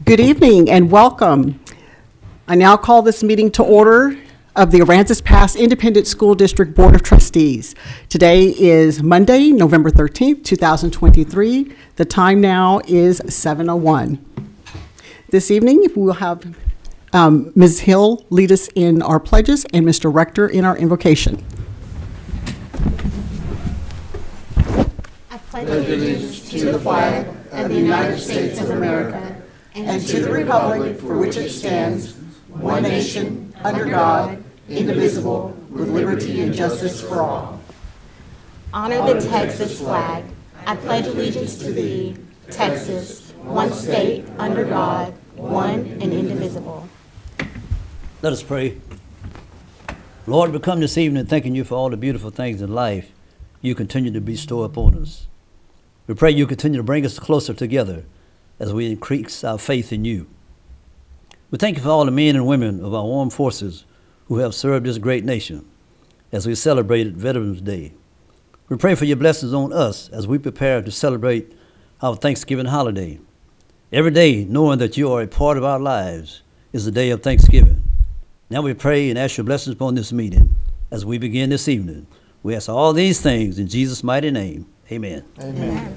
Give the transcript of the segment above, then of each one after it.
Good evening and welcome. I now call this meeting to order of the Aransas Pass Independent School District Board of Trustees. Today is Monday, November 13th, 2023. The time now is 7:01. This evening, we will have Ms. Hill lead us in our pledges and Mr. Rector in our invocation. I pledge allegiance to the flag of the United States of America and to the republic for which it stands, one nation, under God, indivisible, with liberty and justice for all. Honor the Texas flag. I pledge allegiance to thee, Texas, one state, under God, one and indivisible. Let us pray. Lord, we come this evening thanking you for all the beautiful things in life you continue to bestow upon us. We pray you continue to bring us closer together as we increase our faith in you. We thank you for all the men and women of our armed forces who have served this great nation as we celebrated Veterans Day. We pray for your blessings on us as we prepare to celebrate our Thanksgiving holiday. Every day, knowing that you are a part of our lives, is the day of Thanksgiving. Now we pray and ask your blessings upon this meeting as we begin this evening. We ask all these things in Jesus' mighty name. Amen. Amen.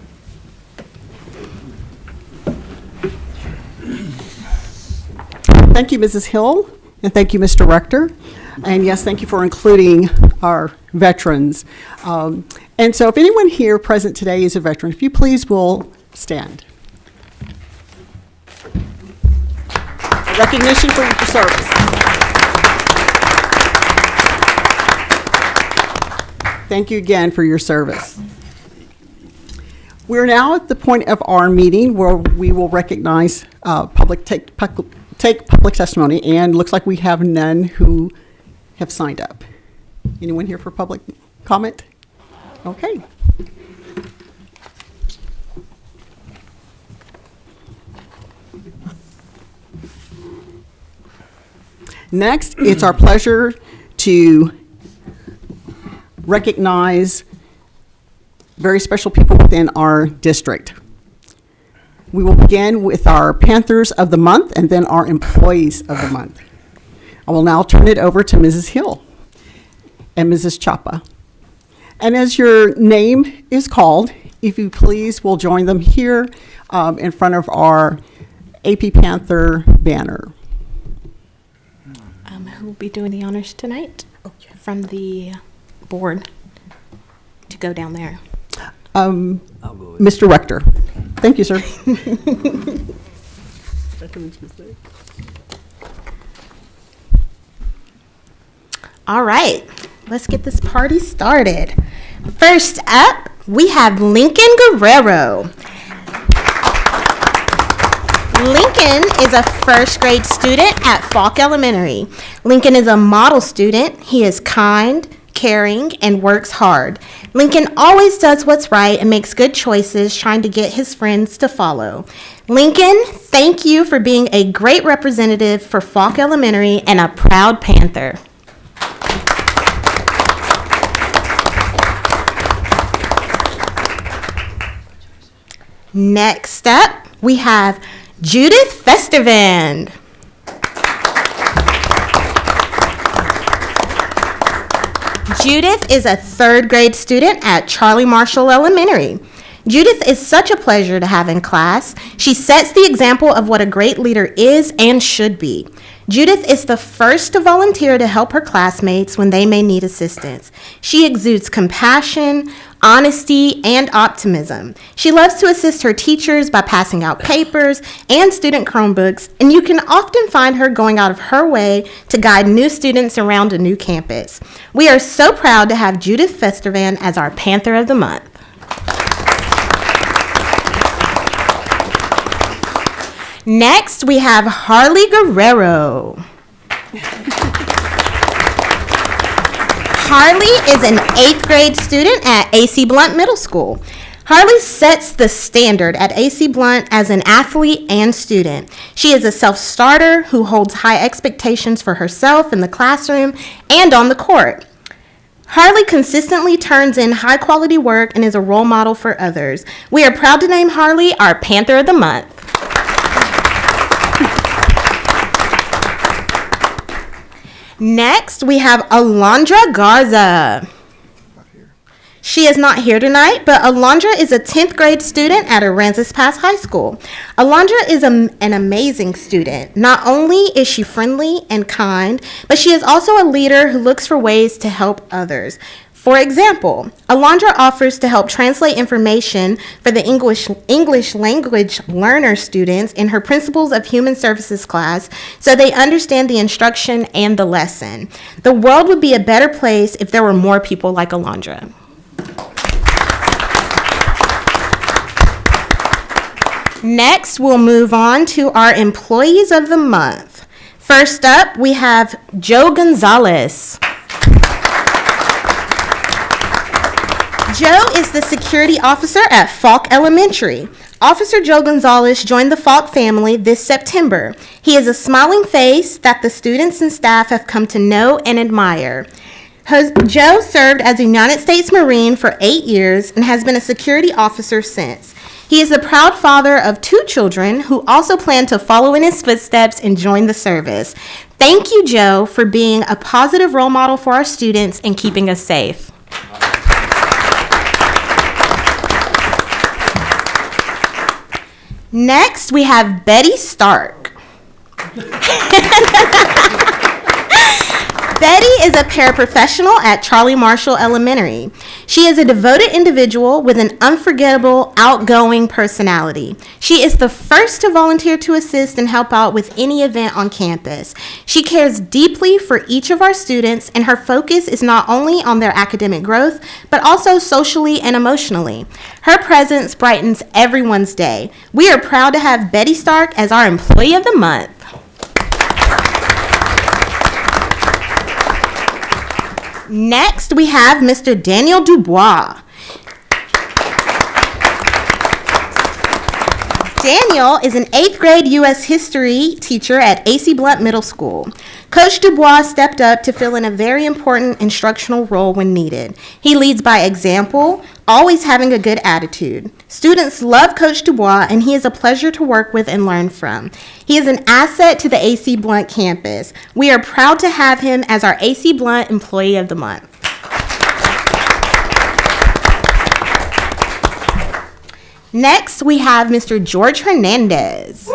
Thank you, Mrs. Hill, and thank you, Mr. Rector. And yes, thank you for including our veterans. And so if anyone here present today is a veteran, if you please will stand. A recognition for your service. Thank you again for your service. We're now at the point of our meeting where we will recognize take public testimony, and looks like we have none who have signed up. Anyone here for public comment? Okay. Next, it's our pleasure to recognize very special people within our district. We will begin with our Panthers of the Month and then our Employees of the Month. I will now turn it over to Mrs. Hill and Mrs. Chapa. And as your name is called, if you please will join them here in front of our AP Panther banner. Who will be doing the honors tonight? Okay. From the board to go down there. I'll go ahead. Mr. Rector. Thank you, sir. All right, let's get this party started. First up, we have Lincoln Guerrero. Lincoln is a first grade student at Falk Elementary. Lincoln is a model student. He is kind, caring, and works hard. Lincoln always does what's right and makes good choices, trying to get his friends to follow. Lincoln, thank you for being a great representative for Falk Elementary and a proud Panther. Next up, we have Judith Festervand. Judith is a third grade student at Charlie Marshall Elementary. Judith is such a pleasure to have in class. She sets the example of what a great leader is and should be. Judith is the first to volunteer to help her classmates when they may need assistance. She exudes compassion, honesty, and optimism. She loves to assist her teachers by passing out papers and student Chromebooks, and you can often find her going out of her way to guide new students around a new campus. We are so proud to have Judith Festervand as our Panther of the Month. Next, we have Harley Guerrero. Harley is an 8th grade student at AC Blunt Middle School. Harley sets the standard at AC Blunt as an athlete and student. She is a self-starter who holds high expectations for herself in the classroom and on the court. Harley consistently turns in high-quality work and is a role model for others. We are proud to name Harley our Panther of the Month. Next, we have Alondra Garza. She is not here tonight, but Alondra is a 10th grade student at Aransas Pass High School. Alondra is an amazing student. Not only is she friendly and kind, but she is also a leader who looks for ways to help others. For example, Alondra offers to help translate information for the English language learner students in her Principles of Human Services class so they understand the instruction and the lesson. The world would be a better place if there were more people like Alondra. Next, we'll move on to our Employees of the Month. First up, we have Joe Gonzalez. Joe is the security officer at Falk Elementary. Officer Joe Gonzalez joined the Falk family this September. He is a smiling face that the students and staff have come to know and admire. Joe served as a United States Marine for 8 years and has been a security officer since. He is the proud father of 2 children who also plan to follow in his footsteps and join the service. Thank you, Joe, for being a positive role model for our students and keeping us safe. Next, we have Betty Stark. Betty is a paraprofessional at Charlie Marshall Elementary. She is a devoted individual with an unforgettable, outgoing personality. She is the first to volunteer to assist and help out with any event on campus. She cares deeply for each of our students, and her focus is not only on their academic growth, but also socially and emotionally. Her presence brightens everyone's day. We are proud to have Betty Stark as our Employee of the Month. Next, we have Mr. Daniel Dubois. Daniel is an 8th grade U.S. history teacher at AC Blunt Middle School. Coach Dubois stepped up to fill in a very important instructional role when needed. He leads by example, always having a good attitude. Students love Coach Dubois, and he is a pleasure to work with and learn from. He is an asset to the AC Blunt campus. We are proud to have him as our AC Blunt Employee of the Month. Next, we have Mr. George Hernandez.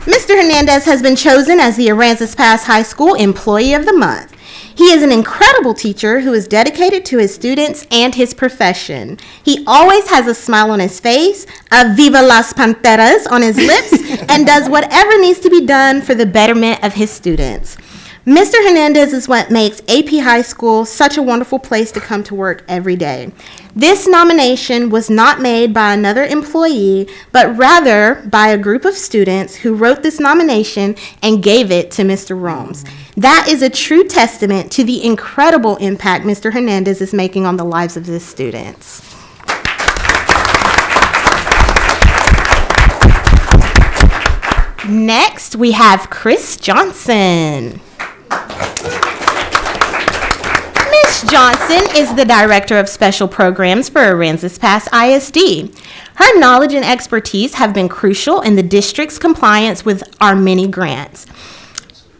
Mr. Hernandez has been chosen as the Aransas Pass High School Employee of the Month. He is an incredible teacher who is dedicated to his students and his profession. He always has a smile on his face, a Viva las Panteras on his lips, and does whatever needs to be done for the betterment of his students. Mr. Hernandez is what makes AP High School such a wonderful place to come to work every day. This nomination was not made by another employee, but rather by a group of students who wrote this nomination and gave it to Mr. Romes. That is a true testament to the incredible impact Mr. Hernandez is making on the lives of his students. Next, we have Chris Johnson. Ms. Johnson is the Director of Special Programs for Aransas Pass ISD. Her knowledge and expertise have been crucial in the district's compliance with our many grants.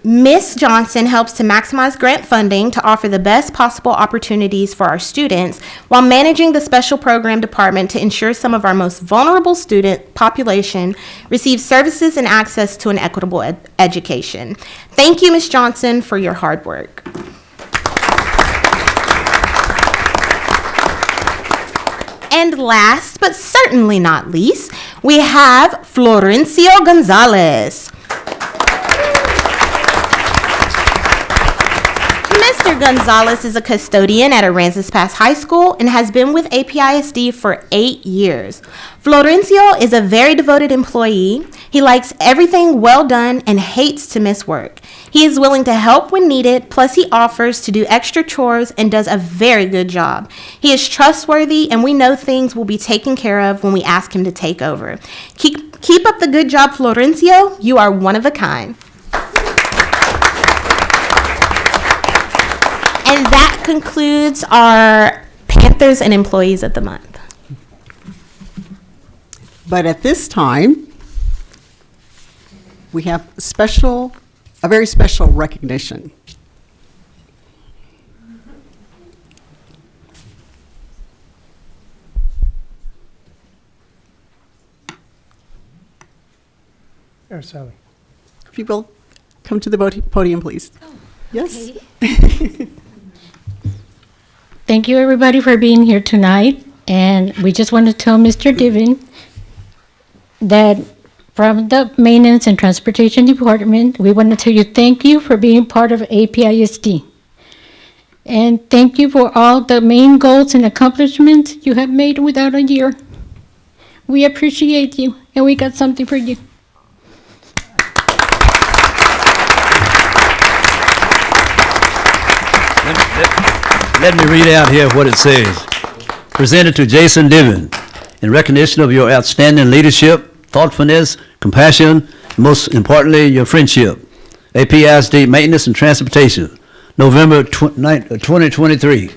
Ms. Johnson helps to maximize grant funding to offer the best possible opportunities for our students while managing the special program department to ensure some of our most vulnerable student population receive services and access to an equitable education. Thank you, Ms. Johnson, for your hard work. And last, but certainly not least, we have Florencio Gonzalez. Mr. Gonzalez is a custodian at Aransas Pass High School and has been with APISD for 8 years. Florencio is a very devoted employee. He likes everything well done and hates to miss work. He is willing to help when needed, plus he offers to do extra chores and does a very good job. He is trustworthy, and we know things will be taken care of when we ask him to take over. Keep up the good job, Florencio. You are one of a kind. And that concludes our Panthers and Employees of the Month. But at this time, we have a very special recognition. There's Sally. If you will, come to the podium, please. Yes? Thank you, everybody, for being here tonight. And we just want to tell Mr. Divin that from the Maintenance and Transportation Department, we want to tell you thank you for being part of APISD. And thank you for all the main goals and accomplishments you have made without a year. We appreciate you, and we got something for you. Let me read out here what it says. Presented to Jason Divin in recognition of your outstanding leadership, thoughtfulness, compassion, and most importantly, your friendship. APISD Maintenance and Transportation, November 2023.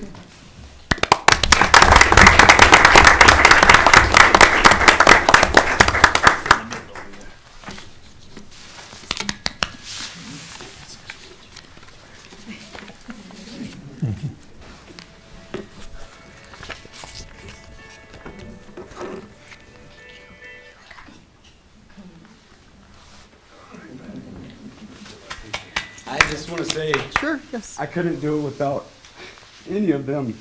I just want to say, Sure, yes. I couldn't do it without any of them.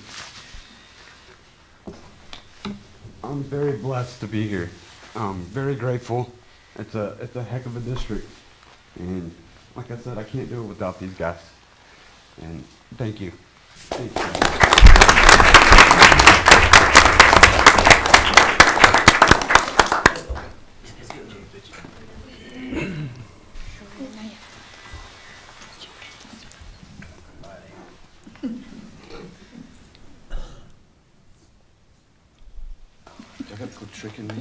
I'm very blessed to be here. I'm very grateful. It's a heck of a district. And like I said, I can't do it without these guys. And thank you. Thank you. I got to go tricking me.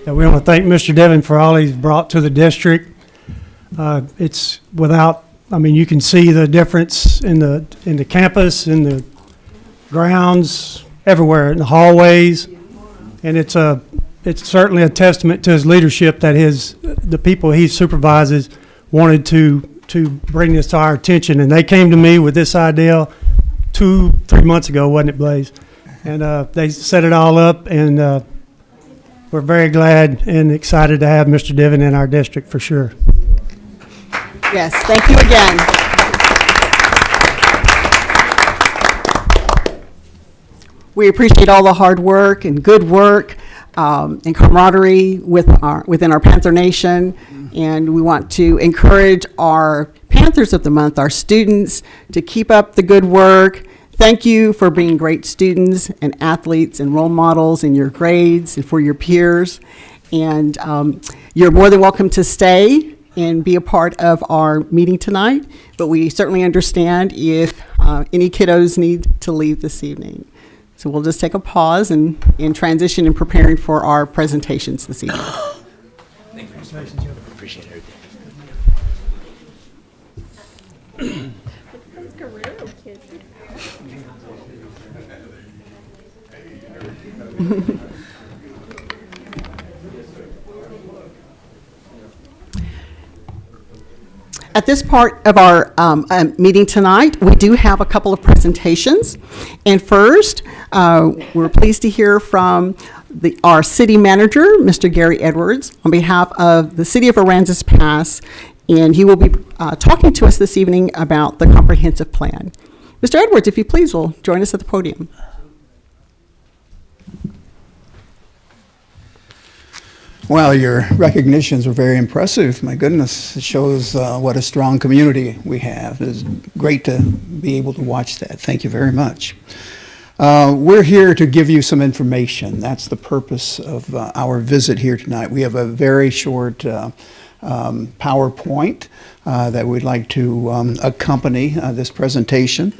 We want to thank Mr. Devon for all he's brought to the district. It's without, I mean, you can see the difference in the campus, in the grounds, everywhere, in the hallways. And it's certainly a testament to his leadership that the people he supervises wanted to bring this to our attention. And they came to me with this idea 2-3 months ago, wasn't it, Blaze? And they set it all up, and we're very glad and excited to have Mr. Divin in our district for sure. Yes, thank you again. We appreciate all the hard work and good work and camaraderie within our Panther Nation. And we want to encourage our Panthers of the Month, our students, to keep up the good work. Thank you for being great students and athletes and role models in your grades and for your peers. And you're more than welcome to stay and be a part of our meeting tonight. But we certainly understand if any kiddos need to leave this evening. So we'll just take a pause and transition in preparing for our presentations this evening. Thank you. Appreciate everything. At this part of our meeting tonight, we do have a couple of presentations. And first, we're pleased to hear from our city manager, Mr. Gary Edwards, on behalf of the city of Aransas Pass, and he will be talking to us this evening about the comprehensive plan. Mr. Edwards, if you please, will join us at the podium. Well, your recognitions were very impressive. My goodness, it shows what a strong community we have. It's great to be able to watch that. Thank you very much. We're here to give you some information. That's the purpose of our visit here tonight. We have a very short PowerPoint that we'd like to accompany this presentation.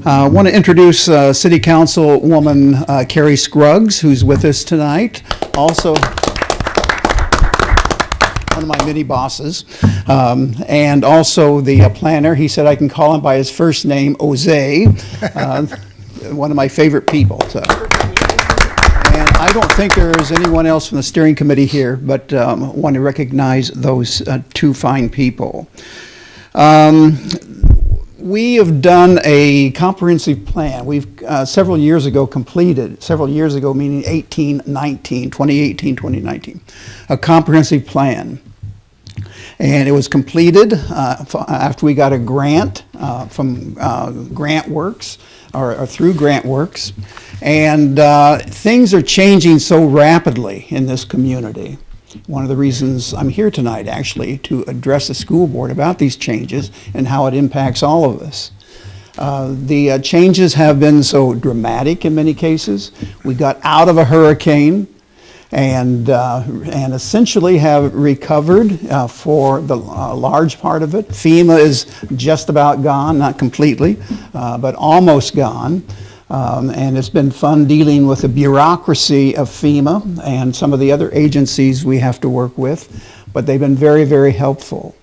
I want to introduce City Councilwoman Carrie Scruggs, who's with us tonight. Also, one of my mini bosses, and also the planner. He said I can call him by his first name, Jose, one of my favorite people. So. And I don't think there is anyone else from the steering committee here, but want to recognize those two fine people. We have done a comprehensive plan. We've several years ago completed, several years ago meaning 2018, a comprehensive plan. And it was completed after we got a grant from GrantWorks, or through GrantWorks. And things are changing so rapidly in this community. One of the reasons I'm here tonight, actually, to address the school board about these changes and how it impacts all of us. The changes have been so dramatic in many cases. We got out of a hurricane and essentially have recovered for the large part of it. FEMA is just about gone, not completely, but almost gone. And it's been fun dealing with the bureaucracy of FEMA and some of the other agencies we have to work with, but they've been very, very helpful.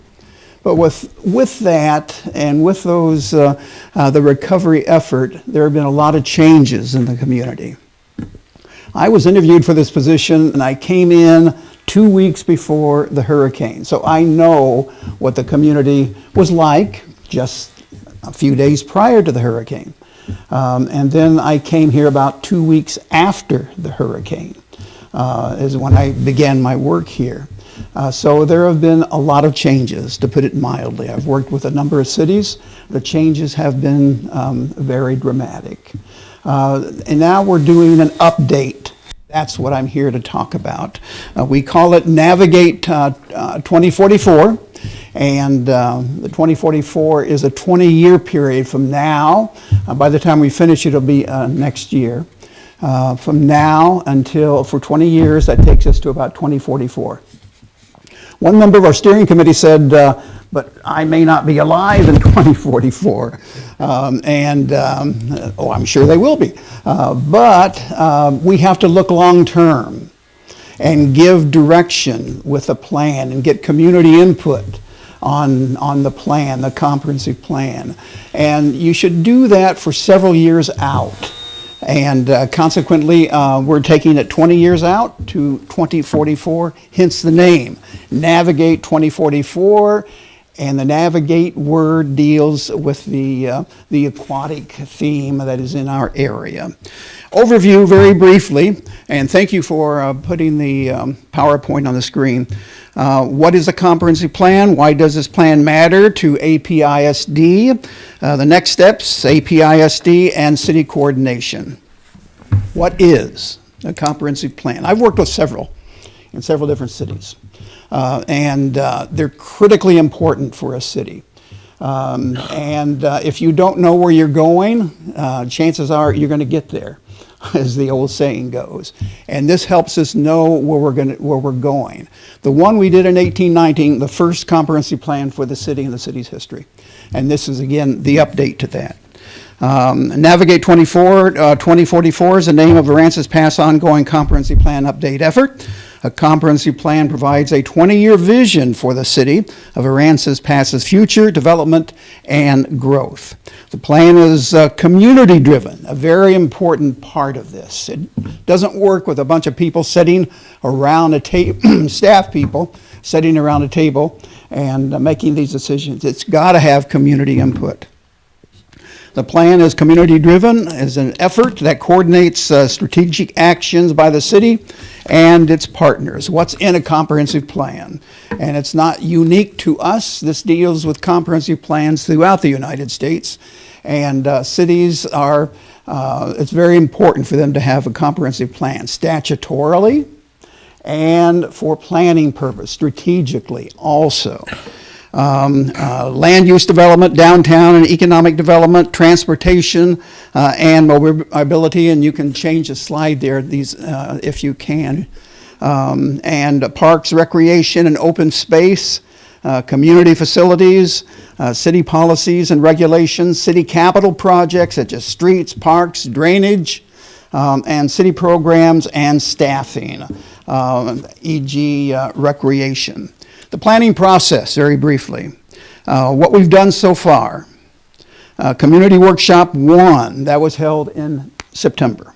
But with that and with those, the recovery effort, there have been a lot of changes in the community. I was interviewed for this position and I came in 2 weeks before the hurricane. So I know what the community was like just a few days prior to the hurricane. And then I came here about 2 weeks after the hurricane, is when I began my work here. So there have been a lot of changes, to put it mildly. I've worked with a number of cities. The changes have been very dramatic. And now we're doing an update. That's what I'm here to talk about. We call it Navigate 2044. And the 2044 is a 20-year period from now. By the time we finish, it'll be next year. From now until, for 20 years, that takes us to about 2044. One member of our steering committee said, but I may not be alive in 2044. I'm sure they will be. But we have to look long term and give direction with a plan and get community input on the plan, the comprehensive plan. And you should do that for several years out. And consequently, we're taking it 20 years out to 2044, hence the name. Navigate 2044, and the navigate word deals with the aquatic theme that is in our area. Overview very briefly, and thank you for putting the PowerPoint on the screen. What is a comprehensive plan? Why does this plan matter to APISD? The next steps, APISD and city coordination. What is a comprehensive plan? I've worked with several in several different cities, and they're critically important for a city. If you don't know where you're going, chances are you're going to get there, as the old saying goes. And this helps us know where we're going. The one we did in 1819, the first comprehensive plan for the city and the city's history. And this is, again, the update to that. Navigate 2044 is the name of Aransas Pass ongoing comprehensive plan update effort. A comprehensive plan provides a 20-year vision for the city of Aransas Pass's future development and growth. The plan is community-driven, a very important part of this. It doesn't work with a bunch of people sitting around a table, staff people sitting around a table and making these decisions. It's got to have community input. The plan is community-driven, is an effort that coordinates strategic actions by the city and its partners. What's in a comprehensive plan? And it's not unique to us. This deals with comprehensive plans throughout the United States. And cities are, it's very important for them to have a comprehensive plan statutorily and for planning purpose, strategically also. Land use development, downtown and economic development, transportation, and mobility, and you can change the slide there, these if you can. And parks, recreation, and open space, community facilities, city policies and regulations, city capital projects such as streets, parks, drainage, and city programs and staffing, e.g. Recreation. The planning process, very briefly. What we've done so far. Community Workshop 1, that was held in September.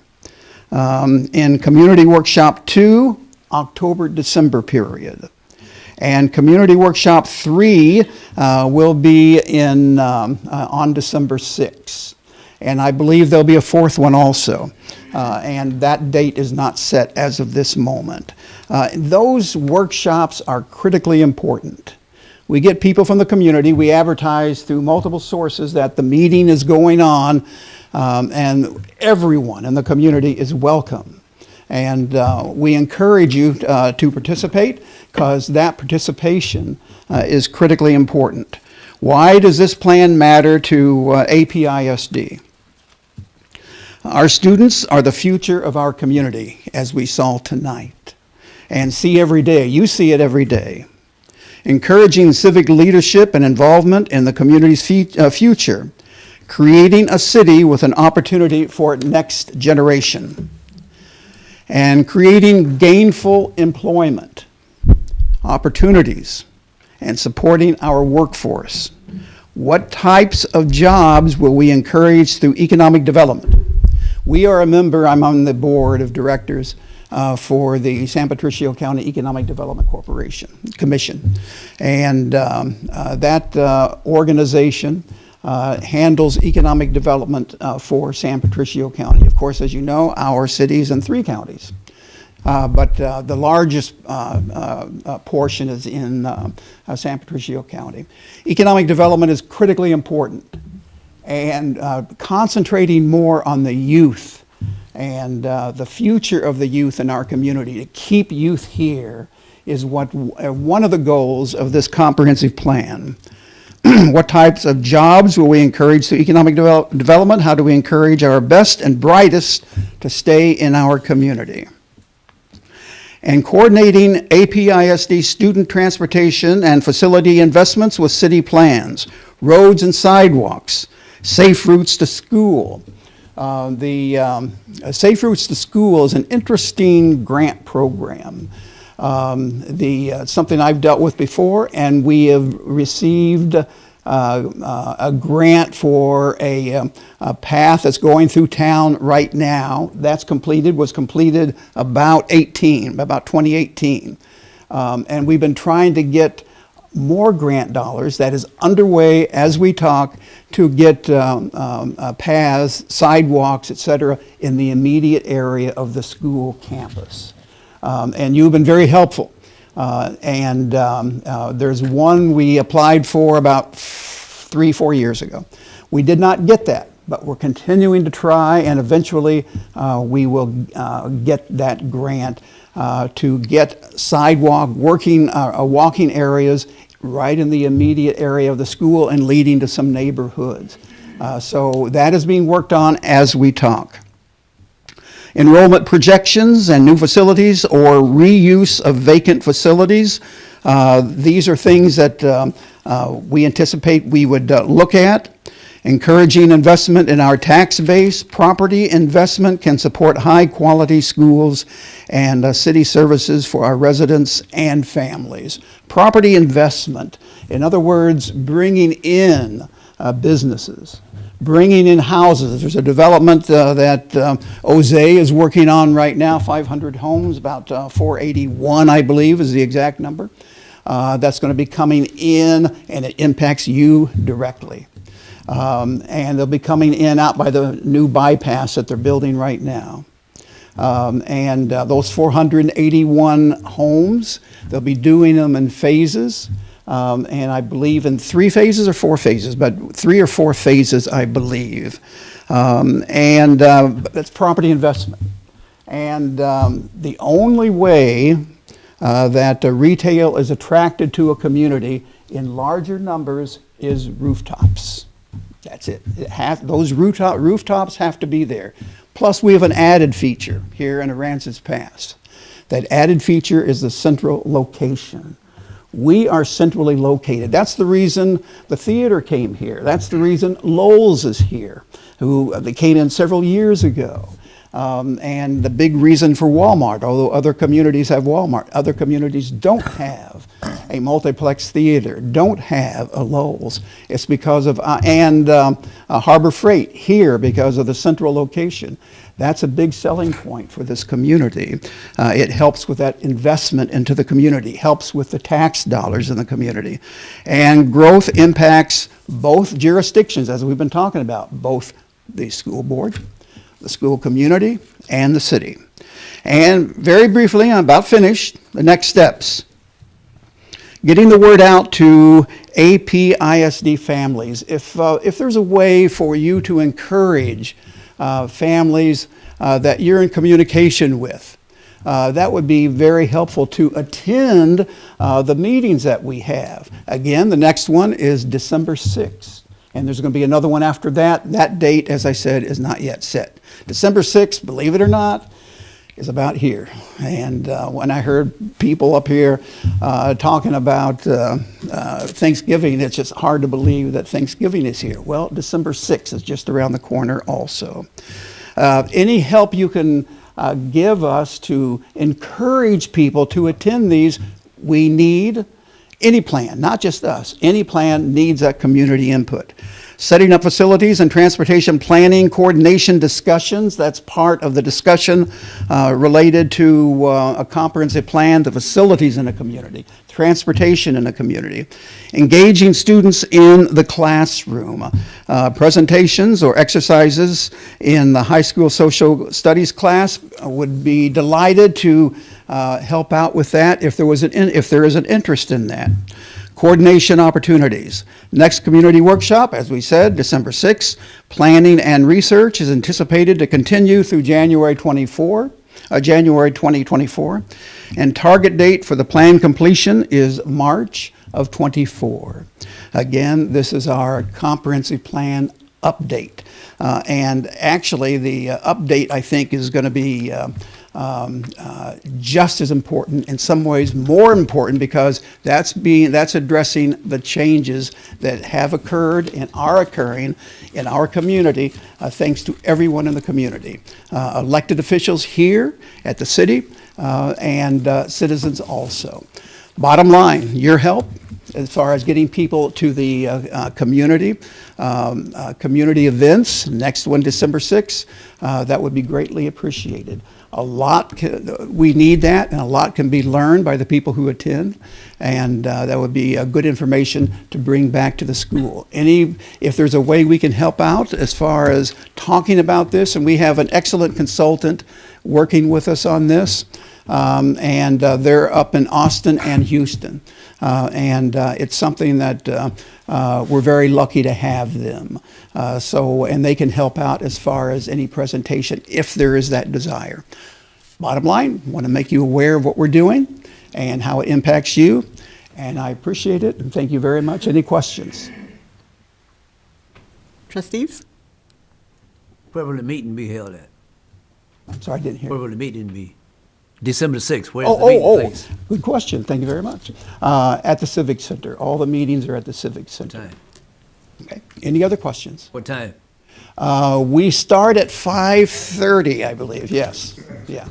In Community Workshop 2, October-December period. And Community Workshop 3 will be on December 6th. And I believe there'll be a fourth one also. And that date is not set as of this moment. Those workshops are critically important. We get people from the community. We advertise through multiple sources that the meeting is going on, and everyone in the community is welcome. And we encourage you to participate, because that participation is critically important. Why does this plan matter to APISD? Our students are the future of our community, as we saw tonight, and see every day. You see it every day. Encouraging civic leadership and involvement in the community's future, creating a city with an opportunity for next generation, and creating gainful employment opportunities, and supporting our workforce. What types of jobs will we encourage through economic development? We are a member, I'm on the board of directors for the San Patricio County Economic Development Commission. And that organization handles economic development for San Patricio County. Of course, as you know, our city is in 3 counties. But the largest portion is in San Patricio County. Economic development is critically important, and concentrating more on the youth and the future of the youth in our community, to keep youth here, is one of the goals of this comprehensive plan. What types of jobs will we encourage through economic development? How do we encourage our best and brightest to stay in our community? And coordinating APISD student transportation and facility investments with city plans, roads and sidewalks, safe routes to school. The Safe Routes to School is an interesting grant program. Something I've dealt with before, and we have received a grant for a path that's going through town right now. That's was completed about 2018. And we've been trying to get more grant dollars. That is underway as we talk, to get paths, sidewalks, et cetera, in the immediate area of the school campus. And you've been very helpful. There's one we applied for about 3-4 years ago. We did not get that, but we're continuing to try, and eventually we will get that grant to get sidewalk walking areas right in the immediate area of the school and leading to some neighborhoods. So that is being worked on as we talk. Enrollment projections and new facilities, or reuse of vacant facilities. These are things that we anticipate we would look at. Encouraging investment in our tax base. Property investment can support high-quality schools and city services for our residents and families. Property investment, in other words, bringing in businesses, bringing in houses. There's a development that Jose is working on right now, 500 homes, about 481, I believe, is the exact number. That's going to be coming in, and it impacts you directly. And they'll be coming in out by the new bypass that they're building right now. Those 481 homes, they'll be doing them in phases. And I believe in 3 phases or 4 phases, but 3 or 4 phases, I believe. That's property investment. And the only way that retail is attracted to a community in larger numbers is rooftops. That's it. Those rooftops have to be there. Plus, we have an added feature here in Aransas Pass. That added feature is the central location. We are centrally located. That's the reason the theater came here. That's the reason Lowell's is here, they came in several years ago. And the big reason for Walmart, although other communities have Walmart, other communities don't have a multiplex theater, don't have a Lowe's. It's because of, Harbor Freight here because of the central location. That's a big selling point for this community. It helps with that investment into the community, helps with the tax dollars in the community. And growth impacts both jurisdictions, as we've been talking about, both the school board, the school community, and the city. And very briefly, I'm about finished, the next steps. Getting the word out to APISD families. If there's a way for you to encourage families that you're in communication with, that would be very helpful to attend the meetings that we have. Again, the next one is December 6th. And there's going to be another one after that. That date, as I said, is not yet set. December 6th, believe it or not, is about here. And when I heard people up here talking about Thanksgiving, it's just hard to believe that Thanksgiving is here. Well, December 6th is just around the corner also. Any help you can give us to encourage people to attend these, we need. Any plan, not just us, any plan needs that community input. Setting up facilities and transportation planning, coordination discussions, that's part of the discussion related to a comprehensive plan, the facilities in a community, transportation in a community. Engaging students in the classroom. Presentations or exercises in the high school social studies class would be delighted to help out with that if there is an interest in that. Coordination opportunities. Next community workshop, as we said, December 6th. Planning and research is anticipated to continue through January 2024. And target date for the plan completion is March of 24. Again, this is our comprehensive plan update. And actually, the update, I think, is going to be just as important, in some ways more important, because that's addressing the changes that have occurred and are occurring in our community, thanks to everyone in the community. Elected officials here at the city and citizens also. Bottom line, your help as far as getting people to the community events, next one December 6th, that would be greatly appreciated. We need that, and a lot can be learned by the people who attend, and that would be good information to bring back to the school. If there's a way we can help out as far as talking about this, and we have an excellent consultant working with us on this, and they're up in Austin and Houston. And it's something that we're very lucky to have them. And they can help out as far as any presentation if there is that desire. Bottom line, want to make you aware of what we're doing and how it impacts you. And I appreciate it, and thank you very much. Any questions? Trustees? Where will the meeting be held at? I'm sorry, I didn't hear. Where will the meeting be? December 6th, where's the meeting place? Good question. Thank you very much. At the Civic Center. All the meetings are at the Civic Center. What time? Okay. Any other questions? What time? We start at 5:30, I believe. Yes. Yeah.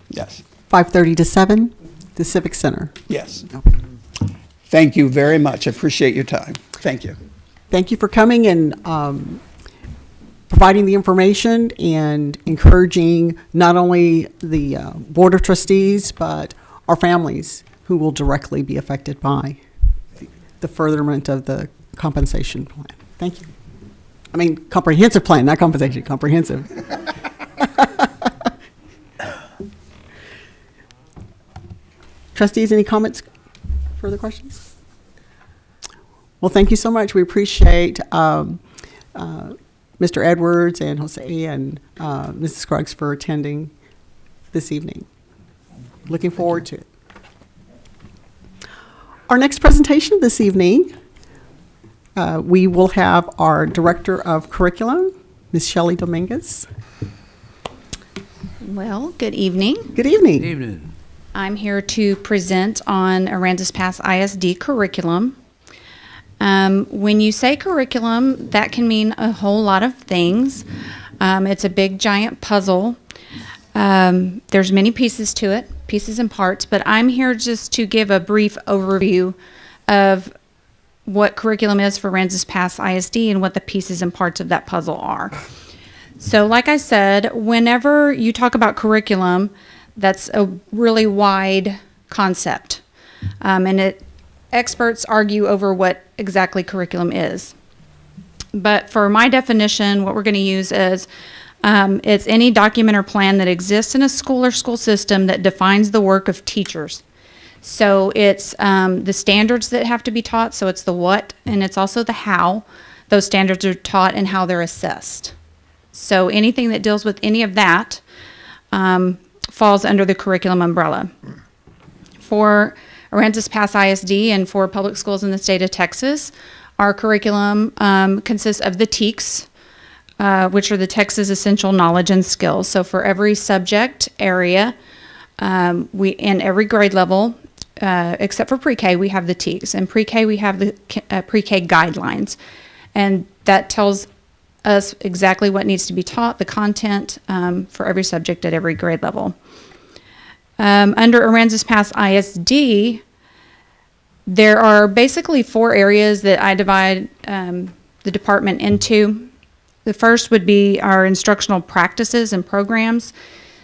Yes. 5:30 to 7, the Civic Center. Yes. Thank you very much. I appreciate your time. Thank you. Thank you for coming and providing the information and encouraging not only the Board of Trustees, but our families who will directly be affected by the furtherment of the compensation plan. Thank you. I mean, comprehensive plan, not compensation, comprehensive. Trustees, any comments, further questions? Well, thank you so much. We appreciate Mr. Edwards and Jose and Mrs. Scruggs for attending this evening. Looking forward to it. Our next presentation this evening, we will have our Director of Curriculum, Ms. Shelley Dominguez. Well, good evening. Good evening. Good evening. I'm here to present on Aransas Pass ISD curriculum. When you say curriculum, that can mean a whole lot of things. It's a big, giant puzzle. There's many pieces to it, pieces and parts, but I'm here just to give a brief overview of what curriculum is for Aransas Pass ISD and what the pieces and parts of that puzzle are. So like I said, whenever you talk about curriculum, that's a really wide concept. Experts argue over what exactly curriculum is. But for my definition, what we're going to use is it's any document or plan that exists in a school or school system that defines the work of teachers. So it's the standards that have to be taught, so it's the what, and it's also the how those standards are taught and how they're assessed. So anything that deals with any of that falls under the curriculum umbrella. For Aransas Pass ISD and for public schools in the state of Texas, our curriculum consists of the TEKS, which are the Texas Essential Knowledge and Skills. So for every subject area, in every grade level, except for pre-K, we have the TEKS. And pre-K, we have the pre-K guidelines. And that tells us exactly what needs to be taught, the content for every subject at every grade level. Under Aransas Pass ISD, there are basically 4 areas that I divide the department into. The first would be our instructional practices and programs.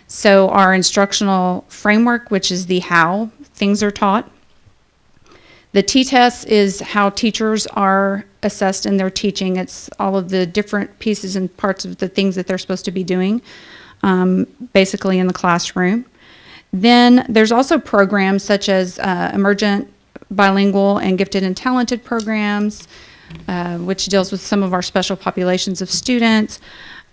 So our instructional framework, which is the how things are taught. The T-test is how teachers are assessed in their teaching. It's all of the different pieces and parts of the things that they're supposed to be doing, basically in the classroom. Then there's also programs such as emergent, bilingual, and gifted and talented programs, which deals with some of our special populations of students.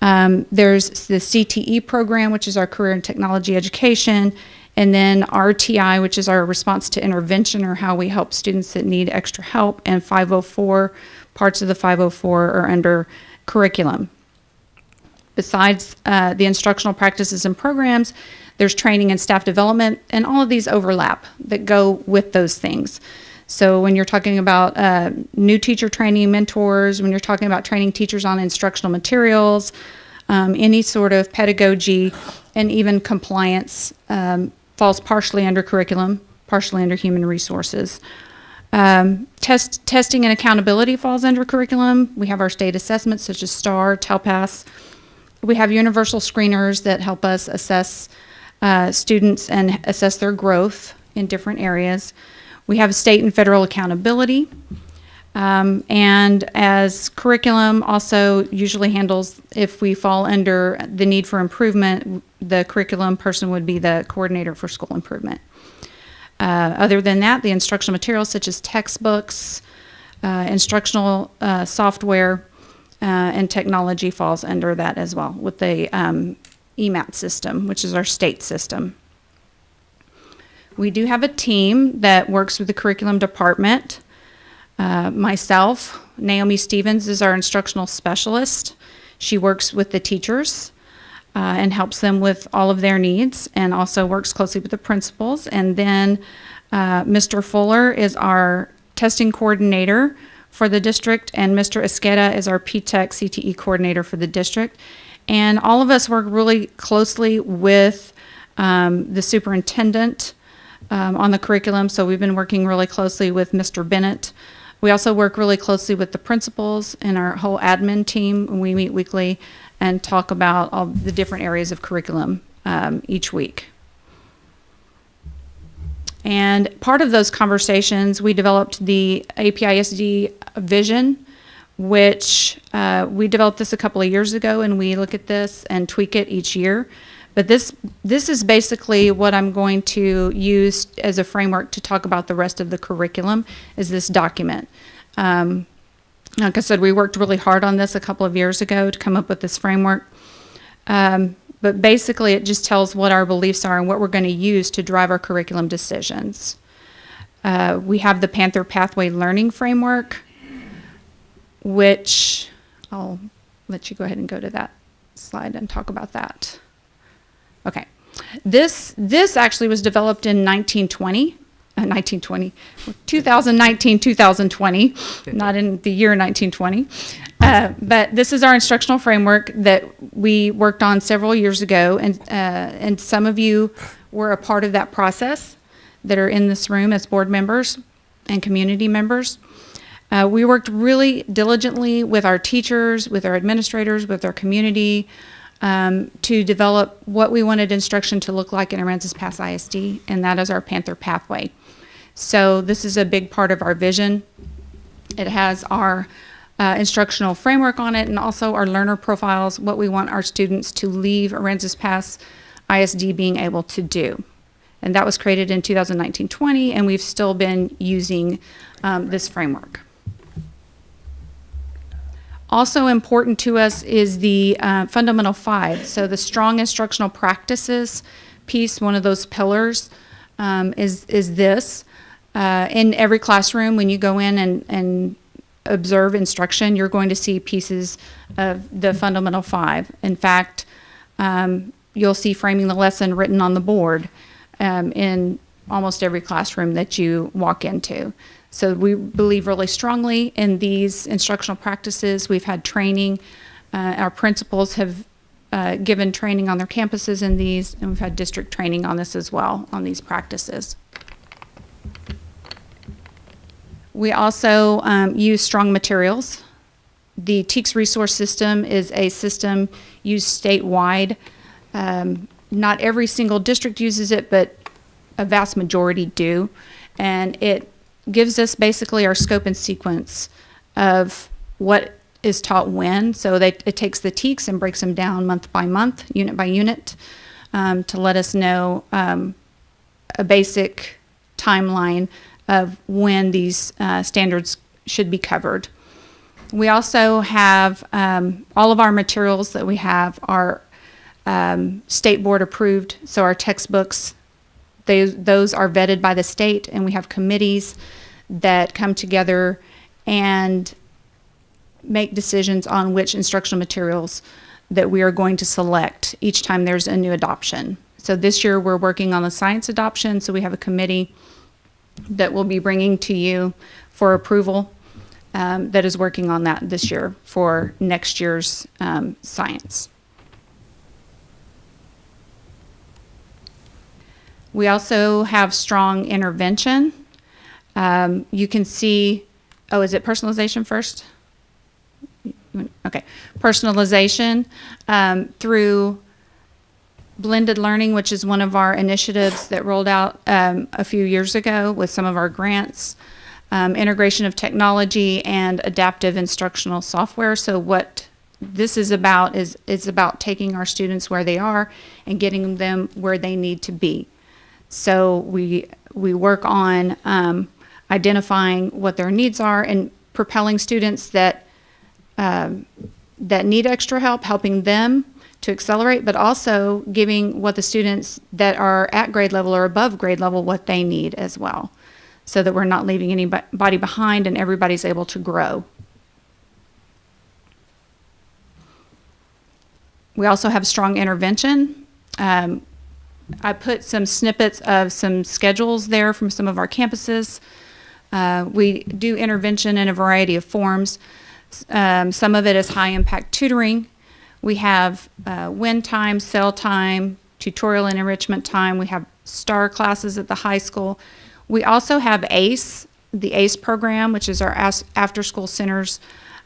There's the CTE program, which is our career and technology education, and then RTI, which is our response to intervention, or how we help students that need extra help, and 504, parts of the 504 are under curriculum. Besides the instructional practices and programs, there's training and staff development, and all of these overlap that go with those things. So when you're talking about new teacher training mentors, when you're talking about training teachers on instructional materials, any sort of pedagogy, and even compliance falls partially under curriculum, partially under human resources. Testing and accountability falls under curriculum. We have our state assessments such as STAR, TELPAS. We have universal screeners that help us assess students and assess their growth in different areas. We have state and federal accountability. And as curriculum also usually handles, if we fall under the need for improvement, the curriculum person would be the coordinator for school improvement. Other than that, the instructional materials such as textbooks, instructional software, and technology falls under that as well, with the EMAT system, which is our state system. We do have a team that works with the curriculum department. Myself, Naomi Stevens, is our instructional specialist. She works with the teachers and helps them with all of their needs, and also works closely with the principals. And then Mr. Fuller is our testing coordinator for the district, and Mr. Esqueda is our P-TECH CTE coordinator for the district. And all of us work really closely with the superintendent on the curriculum. So we've been working really closely with Mr. Bennett. We also work really closely with the principals and our whole admin team. We meet weekly and talk about all the different areas of curriculum each week. And part of those conversations, we developed the APISD vision, which we developed this a couple of years ago, and we look at this and tweak it each year. But this is basically what I'm going to use as a framework to talk about the rest of the curriculum, is this document. Like I said, we worked really hard on this a couple of years ago to come up with this framework. But basically, it just tells what our beliefs are and what we're going to use to drive our curriculum decisions. We have the Panther Pathway Learning Framework, which I'll let you go ahead and go to that slide and talk about that. Okay, this actually was developed in 1920 1920, 2019, 2020, not in the year 1920. But this is our instructional framework that we worked on several years ago, and some of you were a part of that process that are in this room as board members and community members. We worked really diligently with our teachers, with our administrators, with our community, to develop what we wanted instruction to look like in Aransas Pass ISD, and that is our Panther Pathway. So this is a big part of our vision. It has our instructional framework on it, and also our learner profiles, what we want our students to leave Aransas Pass ISD being able to do. And that was created in 2019-20, and we've still been using this framework. Also important to us is the fundamental 5. So the strong instructional practices piece, one of those pillars, is this. In every classroom, when you go in and observe instruction, you're going to see pieces of the fundamental 5. In fact, you'll see framing the lesson written on the board in almost every classroom that you walk into. So we believe really strongly in these instructional practices. We've had training. Our principals have given training on their campuses in these, and we've had district training on this as well, on these practices. We also use strong materials. The TEACS resource system is a system used statewide. Not every single district uses it, but a vast majority do. And it gives us basically our scope and sequence of what is taught when. So it takes the TEACS and breaks them down month by month, unit by unit, to let us know a basic timeline of when these standards should be covered. We also have all of our materials that we have are state board approved, so our textbooks, those are vetted by the state, and we have committees that come together and make decisions on which instructional materials that we are going to select each time there's a new adoption. So this year we're working on the science adoption, so we have a committee that we'll be bringing to you for approval that is working on that this year for next year's science. We also have strong intervention. You can see, is it personalization first? Okay, personalization through blended learning, which is one of our initiatives that rolled out a few years ago with some of our grants, integration of technology and adaptive instructional software. So what this is about is about taking our students where they are and getting them where they need to be. So we work on identifying what their needs are and propelling students that need extra help, helping them to accelerate, but also giving what the students that are at grade level or above grade level what they need as well, so that we're not leaving anybody behind and everybody's able to grow. We also have strong intervention. I put some snippets of some schedules there from some of our campuses. We do intervention in a variety of forms. Some of it is high impact tutoring. We have win time, cell time, tutorial and enrichment time. We have STAR classes at the high school. We also have ACE, the ACE program, which is our after school centers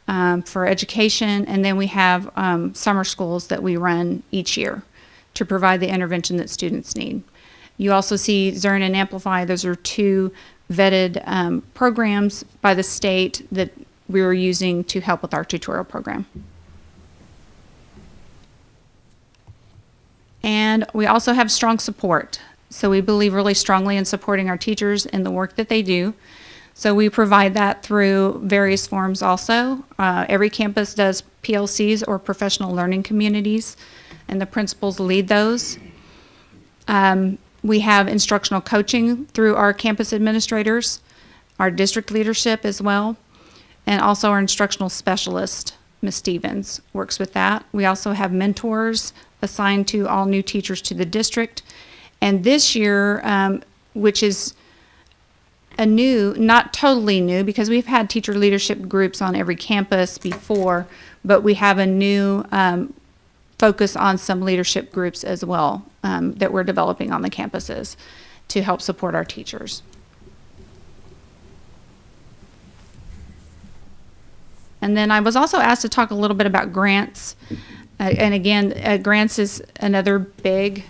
for education. And then we have summer schools that we run each year to provide the intervention that students need. You also see Zern and Amplify. Those are two vetted programs by the state that we were using to help with our tutorial program. And we also have strong support. So we believe really strongly in supporting our teachers in the work that they do. So we provide that through various forms also. Every campus does PLCs or professional learning communities, and the principals lead those. We have instructional coaching through our campus administrators, our district leadership as well, and also our instructional specialist, Ms. Stevens, works with that. We also have mentors assigned to all new teachers to the district. And this year, which is a new, not totally new, because we've had teacher leadership groups on every campus before, but we have a new focus on some leadership groups as well that we're developing on the campuses to help support our teachers. And then I was also asked to talk a little bit about grants. And again, grants is another big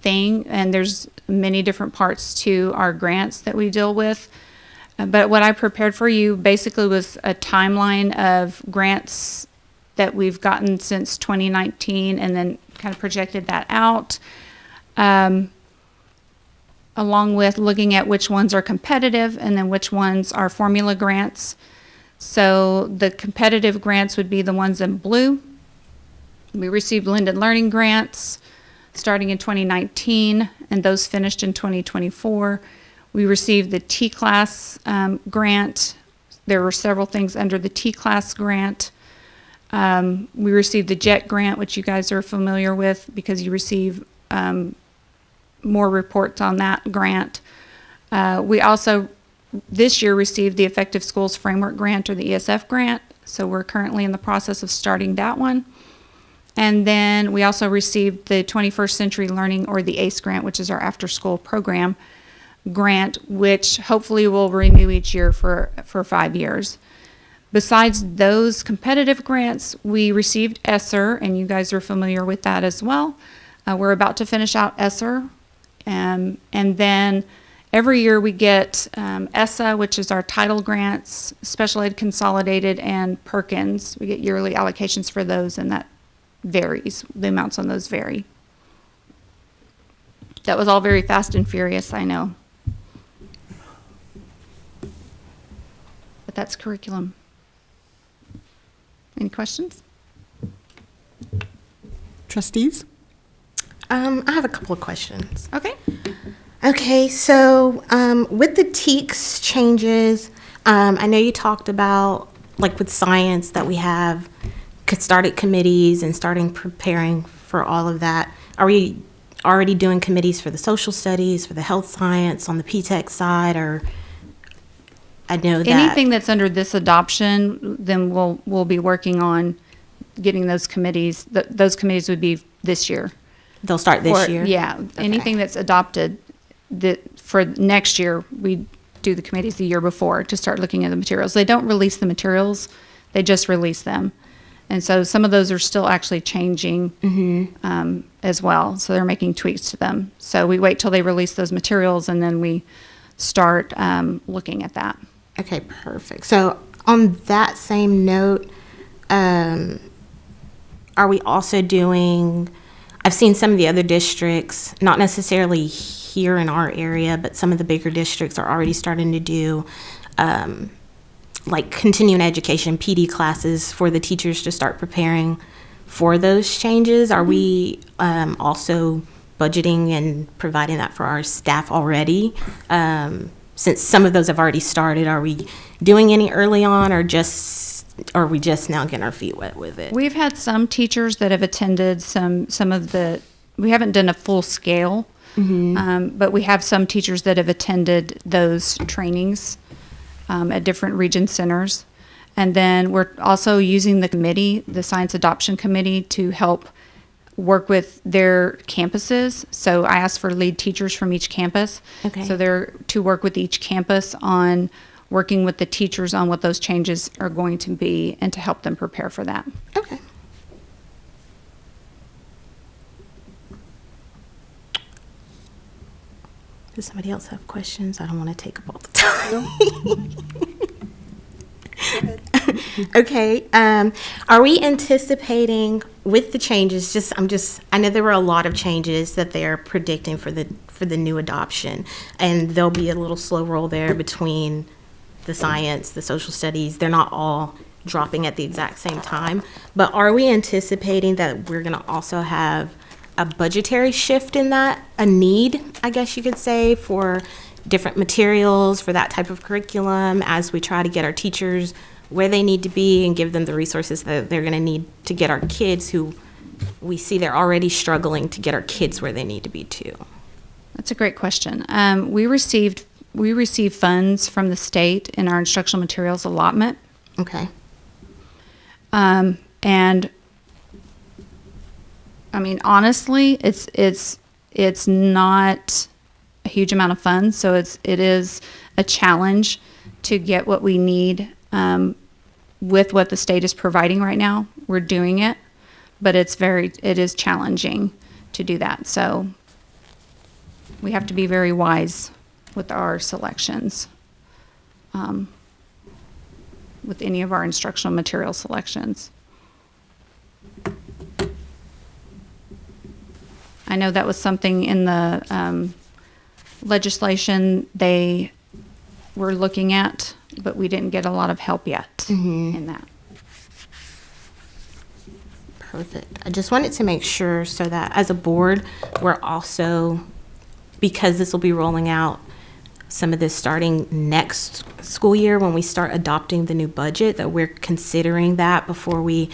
thing, and there's many different parts to our grants that we deal with. But what I prepared for you basically was a timeline of grants that we've gotten since 2019 and then kind of projected that out, along with looking at which ones are competitive and then which ones are formula grants. So the competitive grants would be the ones in blue. We received blended learning grants starting in 2019, and those finished in 2024. We received the T-Class grant. There were several things under the T-Class grant. We received the JET grant, which you guys are familiar with because you receive more reports on that grant. We also, this year, received the Effective Schools Framework Grant, or the ESF grant, so we're currently in the process of starting that one. And then we also received the 21st Century Learning, or the ACE grant, which is our after-school program grant, which hopefully will renew each year for 5 years. Besides those competitive grants, we received ESSER, and you guys are familiar with that as well. We're about to finish out ESSER. And then every year we get ESSA, which is our title grants, Special Ed Consolidated, and Perkins. We get yearly allocations for those, and that varies. The amounts on those vary. That was all very fast and furious, I know. But that's curriculum. Any questions? Trustees? I have a couple of questions. Okay. Okay, so with the TEKS changes, I know you talked about, like with science, that we have started committees and starting preparing for all of that. Are we already doing committees for the social studies, for the health science, on the PTEC side, or I know that Anything that's under this adoption, then we'll be working on getting those committees. Those committees would be this year. they'll start this year? Yeah, Okay. anything that's adopted for next year, we do the committees the year before to start looking at the materials. They don't release the materials, they just release them. And so some of those are still actually changing as well. So they're making tweaks to them. So we wait till they release those materials and then we start looking at that. Okay, perfect. So on that same note, are we also doing, I've seen some of the other districts, not necessarily here in our area, but some of the bigger districts are already starting to do like continuing education PD classes for the teachers to start preparing for those changes. Are we also budgeting and providing that for our staff already? Since some of those have already started, are we doing any early on, or are we just now getting our feet wet with it? We've had some teachers that have attended some of the, we haven't done a full scale, but we have some teachers that have attended those trainings at different region centers. And then we're also using the committee, the Science Adoption Committee, to help work with their campuses. So I asked for lead teachers from each campus. Okay. So they're to work with each campus on working with the teachers on what those changes are going to be and to help them prepare for that. Okay. Does somebody else have questions? I don't want to take up all the time. Okay. Are we anticipating with the changes? I know there were a lot of changes that they're predicting for the new adoption, and there'll be a little slow roll there between the science, the social studies. They're not all dropping at the exact same time. But are we anticipating that we're going to also have a budgetary shift in that, a need, I guess you could say, for different materials, for that type of curriculum, as we try to get our teachers where they need to be and give them the resources that they're going to need to get our kids, who we see they're already struggling to get our kids where they need to be too? That's a great question. We received we receive funds from the state in our instructional materials allotment. Okay. And I mean, honestly, it's not a huge amount of funds, so it is a challenge to get what we need with what the state is providing right now. We're doing it, but it is challenging to do that. So we have to be very wise with our selections, with any of our instructional material selections. I know that was something in the legislation they were looking at, but we didn't get a lot of help yet in that. Perfect. I just wanted to make sure so that as a board, we're also, because this will be rolling out some of this starting next school year when we start adopting the new budget, that we're considering that before we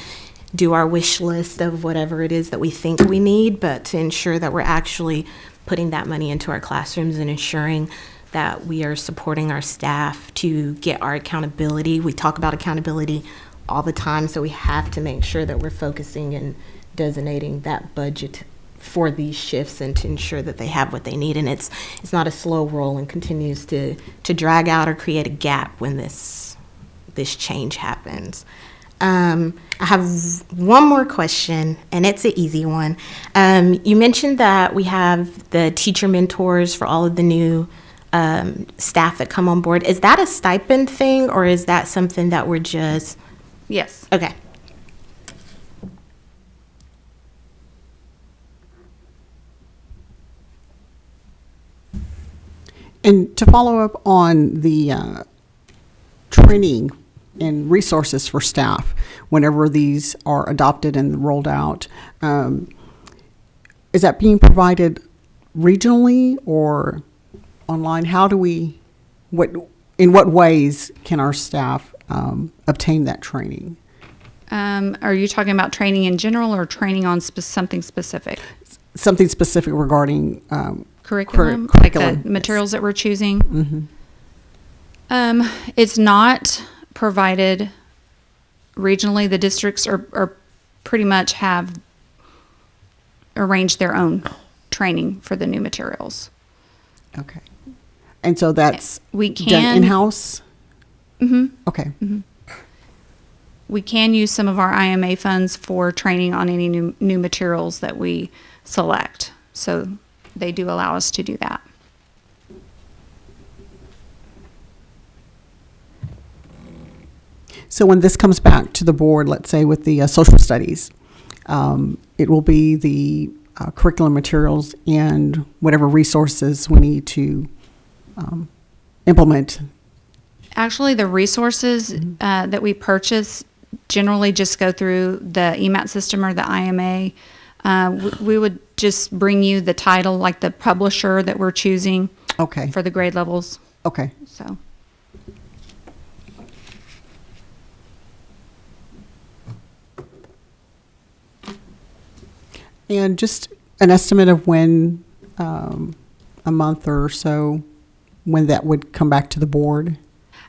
do our wish list of whatever it is that we think we need, but to ensure that we're actually putting that money into our classrooms and ensuring that we are supporting our staff to get our accountability. We talk about accountability all the time, so we have to make sure that we're focusing and designating that budget for these shifts and to ensure that they have what they need. And it's not a slow roll and continues to drag out or create a gap when this change happens. I have one more question, and it's an easy one. You mentioned that we have the teacher mentors for all of the new staff that come on board. Is that a stipend thing, or is that something that we're just... Yes. Okay. And to follow up on the training and resources for staff, whenever these are adopted and rolled out, is that being provided regionally or online? How do we, in what ways can our staff obtain that training? Are you talking about training in general or training on something specific? Something specific regarding Curriculum? curriculum. Like the materials that we're choosing? It's not provided regionally. The districts are pretty much have arranged their own training for the new materials. Okay. And so that's We done can in-house? Mm-hmm. Okay. Mm-hmm. We can use some of our IMA funds for training on any new materials that we select. So they do allow us to do that. So when this comes back to the board, let's say with the social studies, it will be the curriculum materials and whatever resources we need to implement. Actually, the resources that we purchase generally just go through the EMAT system or the IMA. We would just bring you the title, like the publisher that we're choosing Okay. for the grade levels. Okay. So And just an estimate of when, a month or so, when that would come back to the board?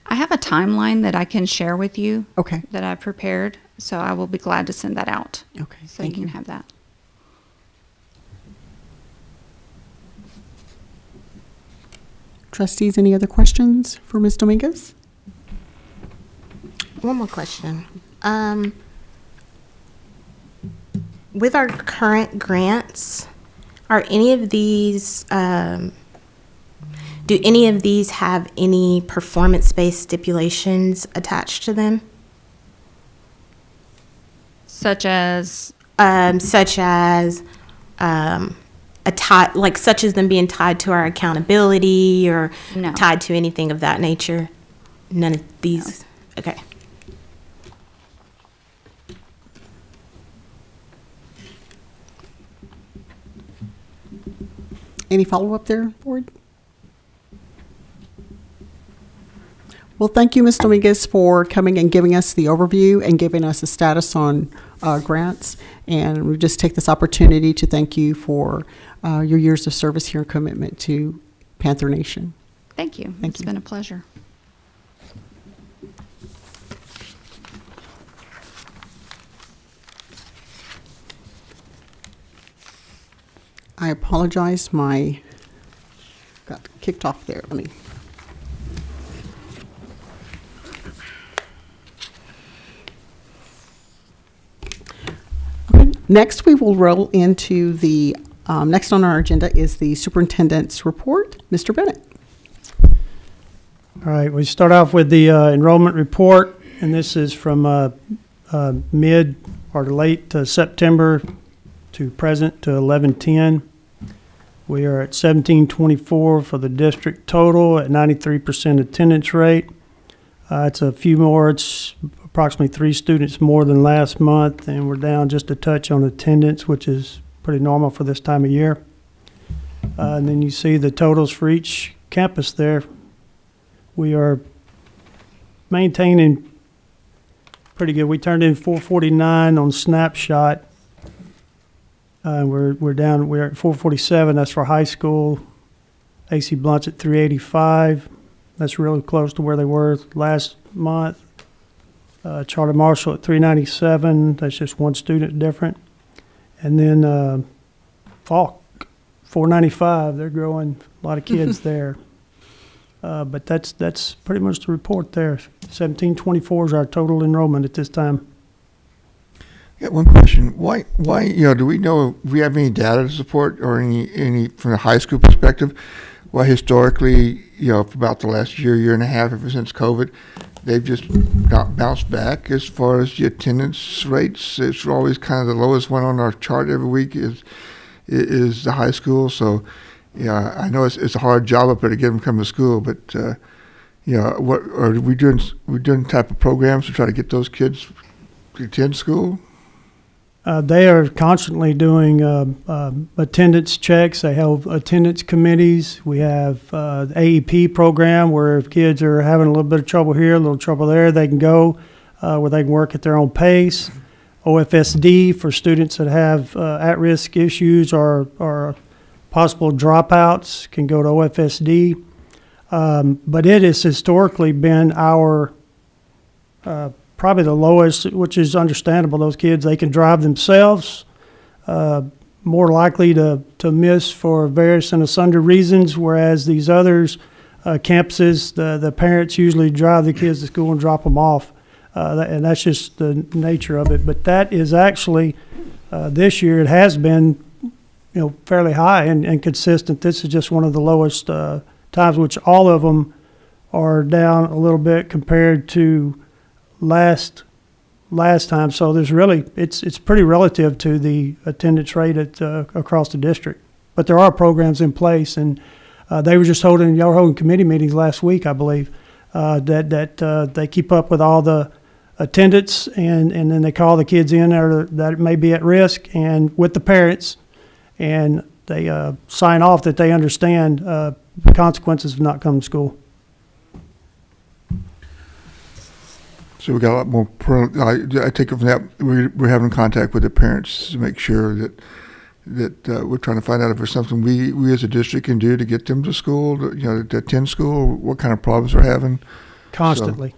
I have a timeline that I can share with you Okay. that I've prepared. So I will be glad to send that out. Okay. So Thank you you. can have that. Trustees, any other questions for Ms. Dominguez? One more question. With our current grants, are any of these, do any of these have any performance-based stipulations attached to them? Such as, Such as such as them being tied to our accountability or No. tied to anything of that nature? None of these? Okay. Any follow-up there, board? Well, thank you, Ms. Dominguez, for coming and giving us the overview and giving us a status on grants. And we just take this opportunity to thank you for your years of service here and commitment to Panther Nation. Thank you. Thank It's you. been a pleasure. I apologize, got kicked off there. Let me. Okay, next we will roll into the, next on our agenda is the superintendent's report. Mr. Bennett. All right, we start off with the enrollment report, and this is from mid or late September to present to 11/10. We are at 1724 for the district total at 93% attendance rate. It's a few more, it's approximately 3 students more than last month, and we're down just a touch on attendance, which is pretty normal for this time of year. And then you see the totals for each campus there. We are maintaining pretty good. We turned in 449 on snapshot. We're at 447. That's for high school. AC Blunt's at 385. That's really close to where they were last month. Charlie Marshall at 397. That's just one student different. And then Falk, 495. They're growing. A lot of kids there. But that's pretty much the report there. 1724 is our total enrollment at this time. Yeah, one question. Why, do we know, if we have any data to support or any from the high school perspective, why historically, for about the last year and a half, ever since COVID, they've just not bounced back as far as the attendance rates? It's always kind of the lowest one on our chart every week is the high school. So, yeah, I know it's a hard job up there to get them to come to school, but, what are we doing? We're doing type of programs to try to get those kids to attend school? They are constantly doing attendance checks. They have attendance committees. We have the AEP program where if kids are having a little bit of trouble here, a little trouble there, they can go where they can work at their own pace. OFSD for students that have at-risk issues or possible dropouts can go to OFSD. But it has historically been our probably the lowest, which is understandable. Those kids, they can drive themselves, more likely to miss for various and asunder reasons, whereas these others, campuses, the parents usually drive the kids to school and drop them off. And that's just the nature of it. But that is actually, this year, it has been, fairly high and consistent. This is just one of the lowest times, which all of them are down a little bit compared to last time. So there's really, it's pretty relative to the attendance rate across the district. But there are programs in place, and y'all were holding committee meetings last week, I believe, that they keep up with all the attendance, and then they call the kids in that may be at risk, and with the parents, and they sign off that they understand the consequences of not coming to school. So we got a lot more. I take it from that we're having contact with the parents to make sure that we're trying to find out if there's something we as a district can do to get them to school, to attend school. What kind of problems they're having. Constantly.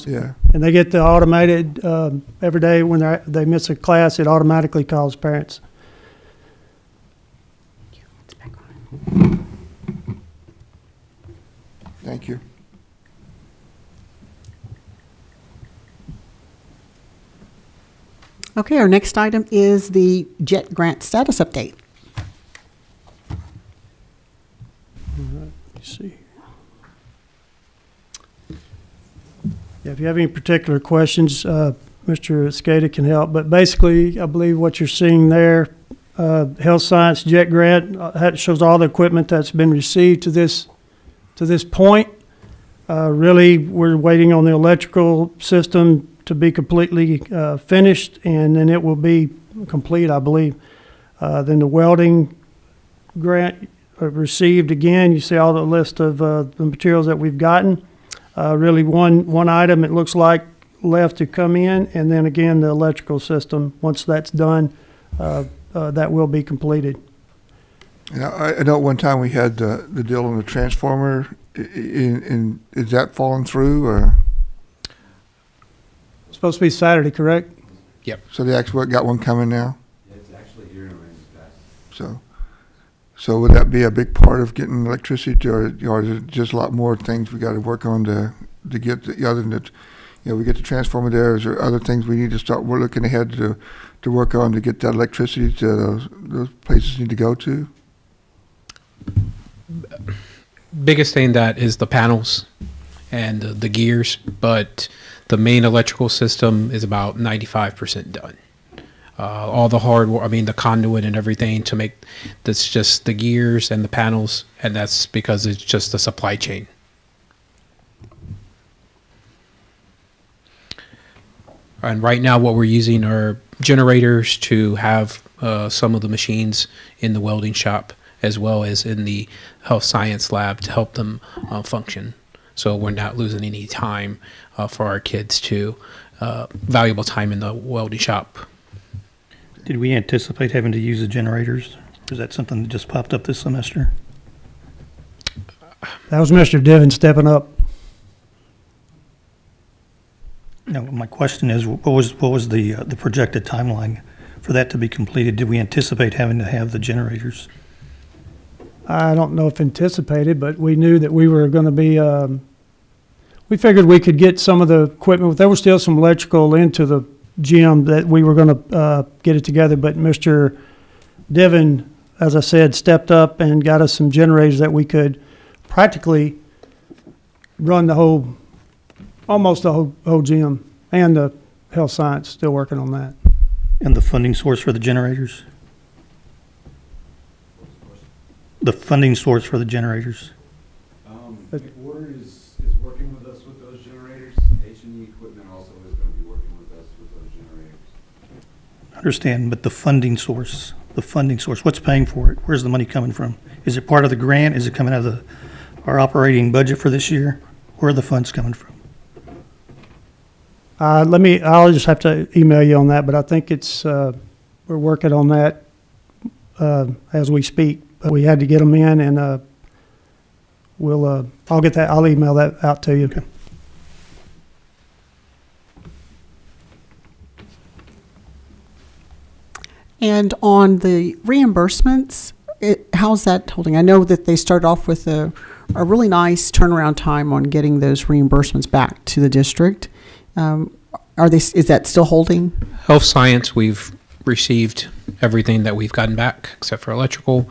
Yeah. And they get the automated every day when they miss a class. It automatically calls parents. Thank you. Okay, our next item is the JET grant status update. Let's see. Yeah, if you have any particular questions, Mr. Skada can help. But basically, I believe what you're seeing there, Health Science JET grant shows all the equipment that's been received to this point. Really, we're waiting on the electrical system to be completely finished, and then it will be complete, I believe. Then the welding grant received again. You see all the list of the materials that we've gotten. Really, one item it looks like left to come in, and then again the electrical system. Once that's done, that will be completed. I know at one time we had the deal on the transformer is that falling through, or? It's supposed to be Saturday, correct? So they actually got one coming now? It's actually here in Range. So would that be a big part of getting electricity, or is it just a lot more things we got to work on to get the other than that? We get the transformer there. Is there other things we need to start? We're looking ahead to work on to get that electricity to those places need to go to. Biggest thing that is the panels and the gears, but the main electrical system is about 95% done. All the hardware, the conduit and everything to make that's just the gears and the panels, and that's because it's just the supply chain. And right now what we're using are generators to have some of the machines in the welding shop as well as in the health science lab to help them function. So we're not losing any time for our kids to valuable time in the welding shop. Did we anticipate having to use the generators? Or is that something that just popped up this semester? That was Mr. Divin stepping up. No, my question is, what was the projected timeline for that to be completed? Did we anticipate having to have the generators? I don't know if anticipated, but we knew that we were going to be, we figured we could get some of the equipment. There was still some electrical into the gym that we were going to get it together, but Mr. Divin, as I said, stepped up and got us some generators that we could practically run almost the whole gym, and the health science, still working on that. And the funding source for the generators? The funding source for the generators? The board is working with us with those generators. H&E Equipment also is going to be working with us with those generators. I understand, but the funding source, what's paying for it? Where's the money coming from? Is it part of the grant? Is it coming out of our operating budget for this year? Where are the funds coming from? I'll just have to email you on that, but I think it's, we're working on that as we speak. But we had to get them in, and I'll email that out to you. Okay. And on the reimbursements, how's that holding? I know that they started off with a really nice turnaround time on getting those reimbursements back to the district. Is that still holding? Health science, we've received everything that we've gotten back except for electrical.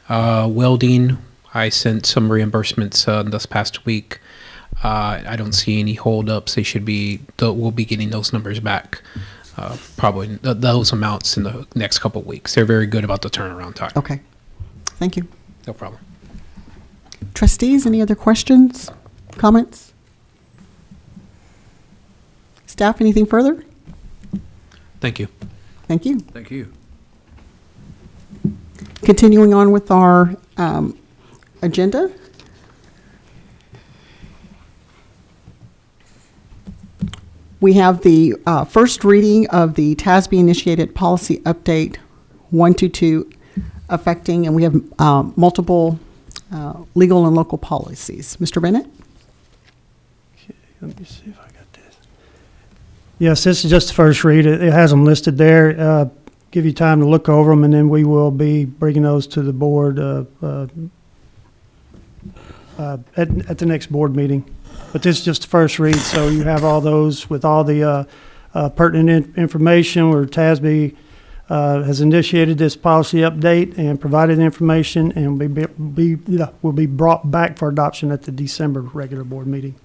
Welding, I sent some reimbursements this past week. I don't see any holdups. We'll be getting those numbers back, probably those amounts in the next couple of weeks. They're very good about the turnaround time. Okay. Thank you. No problem. Trustees, any other questions, comments? Staff, anything further? Thank you. Thank you. Thank you. Continuing on with our agenda. We have the first reading of the TASB-initiated policy update 122 affecting, and we have multiple legal and local policies. Mr. Bennett? Okay, let me see if I got this. Yes, this is just the first read. It has them listed there. Give you time to look over them, and then we will be bringing those to the board at the next board meeting. But this is just the first read, so you have all those with all the pertinent information where TASB has initiated this policy update and provided information, and will be brought back for adoption at the December regular board meeting.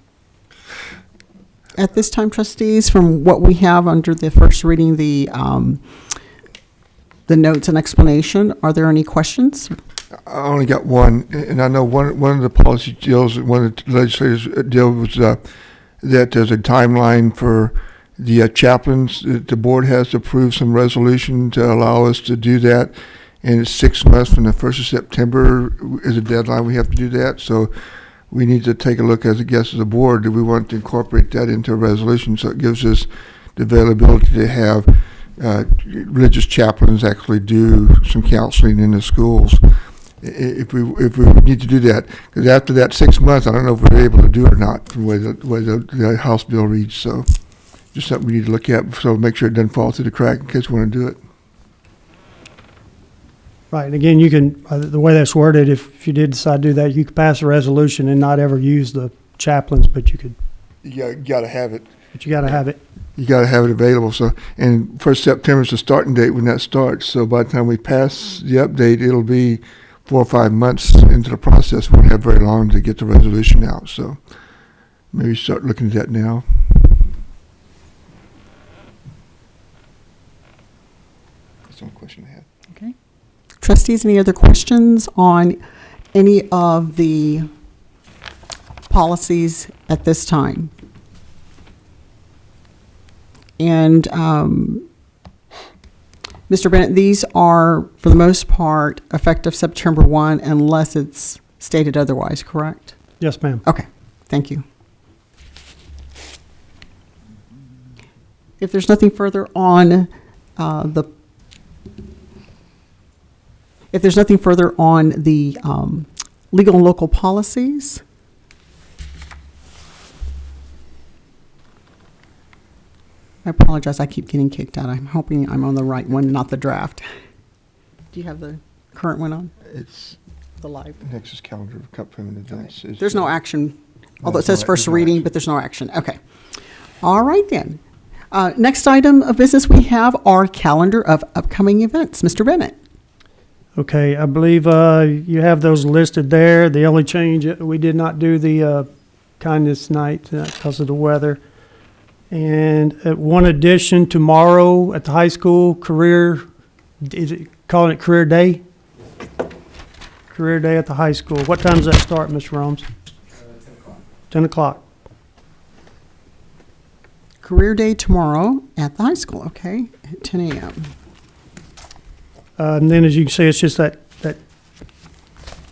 At this time, trustees, from what we have under the first reading, the notes and explanation, are there any questions? I only got one, and I know one of the policy deals, one of the legislators deal was that there's a timeline for the chaplains. The board has approved some resolution to allow us to do that, and it's 6 months from the 1st of September is the deadline we have to do that. So we need to take a look as a board. Do we want to incorporate that into a resolution so it gives us the availability to have religious chaplains actually do some counseling in the schools? if we need to do that. Because after that 6 months, I don't know if we're able to do it or not, the way the House bill reads. So just something we need to look at, so make sure it doesn't fall through the crack in case we want to do it. Right, and again, you can, the way that's worded, if you did decide to do that, you could pass a resolution and not ever use the chaplains, but you could, You gotta have it. but you gotta have it. You gotta have it available. So, and 1st September is the starting date when that starts. So by the time we pass the update, it'll be 4 or 5 months into the process. We won't have very long to get the resolution out. So maybe start looking at that now. That's the only question I have. Okay. Trustees, any other questions on any of the policies at this time? And Mr. Bennett, these are, for the most part, effective September 1 unless it's stated otherwise, correct? Yes, ma'am. Okay, thank you. If there's nothing further on if there's nothing further on the legal and local policies, I apologize, I keep getting kicked out. I'm hoping I'm on the right one, not the draft. Do you have the current one on? It's The live. next is calendar of upcoming events. It's- There's no action, although it there's says no- first there's no reading, action. but there's no action. Okay. All right then. Next item of business we have our calendar of upcoming events. Mr. Bennett. Okay, I believe you have those listed there. The only change, we did not do the kindness night because of the weather. And one addition tomorrow at the high school, is it calling it Career Day? Career Day at the high school. What time does that start, Mr. Roms? 10 o'clock. 10 o'clock. Career Day tomorrow at the high school, okay, at 10 a.m. And then, as you can see, it's just that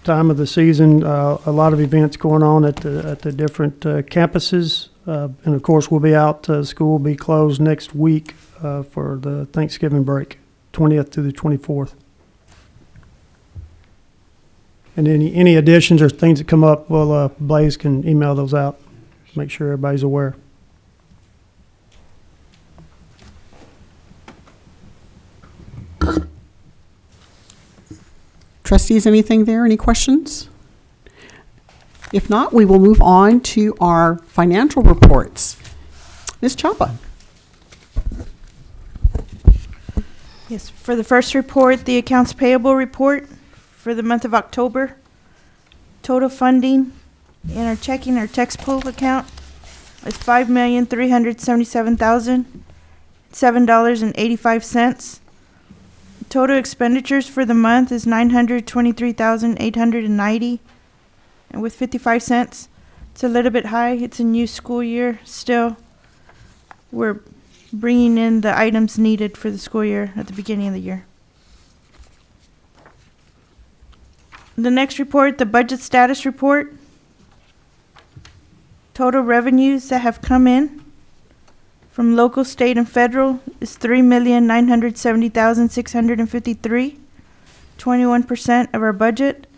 time of the season. A lot of events going on at the different campuses, and of course, we'll be out. School will be closed next week for the Thanksgiving break, 20th through the 24th. And any additions or things that come up, well, Blaze can email those out. Make sure everybody's aware. Trustees, anything there? Any questions? If not, we will move on to our financial reports. Ms. Chapa. Yes, for the first report, the accounts payable report for the month of October. Total funding in our checking or textbook account is $5,377,007.85. Total expenditures for the month is $923,890 and with 55 cents. It's a little bit high. It's a new school year still. We're bringing in the items needed for the school year at the beginning of the year. The next report, the budget status report. Total revenues that have come in from local, state, and federal is $3,970,653, 21% of our budget.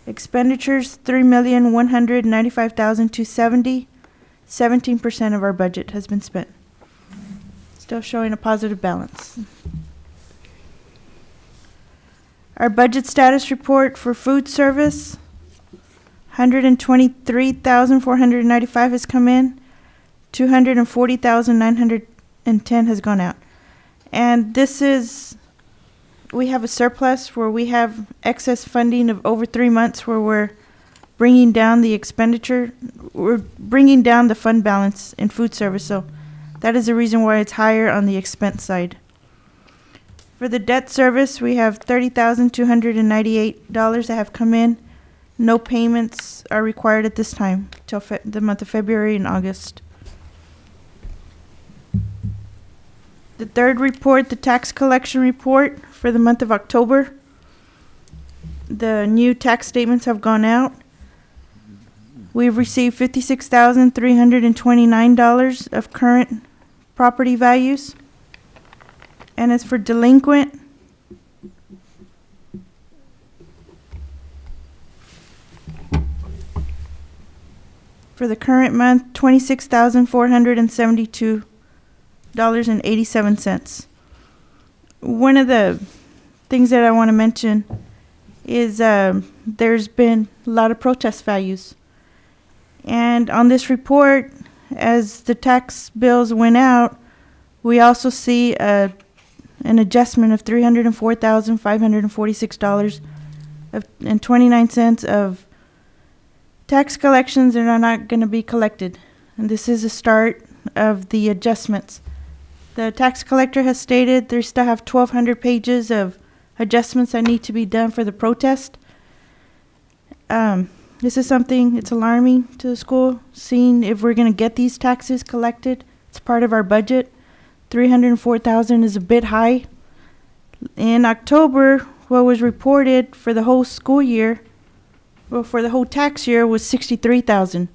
Expenditures, $3,195,270, 17% of our budget has been spent. Still showing a positive balance. Our budget status report for food service, $123,495 has come in. $240,910 has gone out. And this is, we have a surplus where we have excess funding of over 3 months where we're bringing down the expenditure, we're bringing down the fund balance in food service. So that is the reason why it's higher on the expense side. For the debt service, we have $30,298 that have come in. No payments are required at this time till the month of February and August. The third report, the tax collection report for the month of October. The new tax statements have gone out. We've received $56,329 of current property values. And as for delinquent, For the current month, $26,472.87. One of the things that I want to mention is there's been a lot of protest values. And on this report, as the tax bills went out, we also see an adjustment of $304,546.29 of tax collections that are not going to be collected. And this is a start of the adjustments. The tax collector has stated they still have 1,200 pages of adjustments that need to be done for the protest. This is something, it's alarming to the school, seeing if we're going to get these taxes collected. It's part of our budget. $304,000 is a bit high. In October, what was reported for the whole school year, well, for the whole tax year, was $63,000.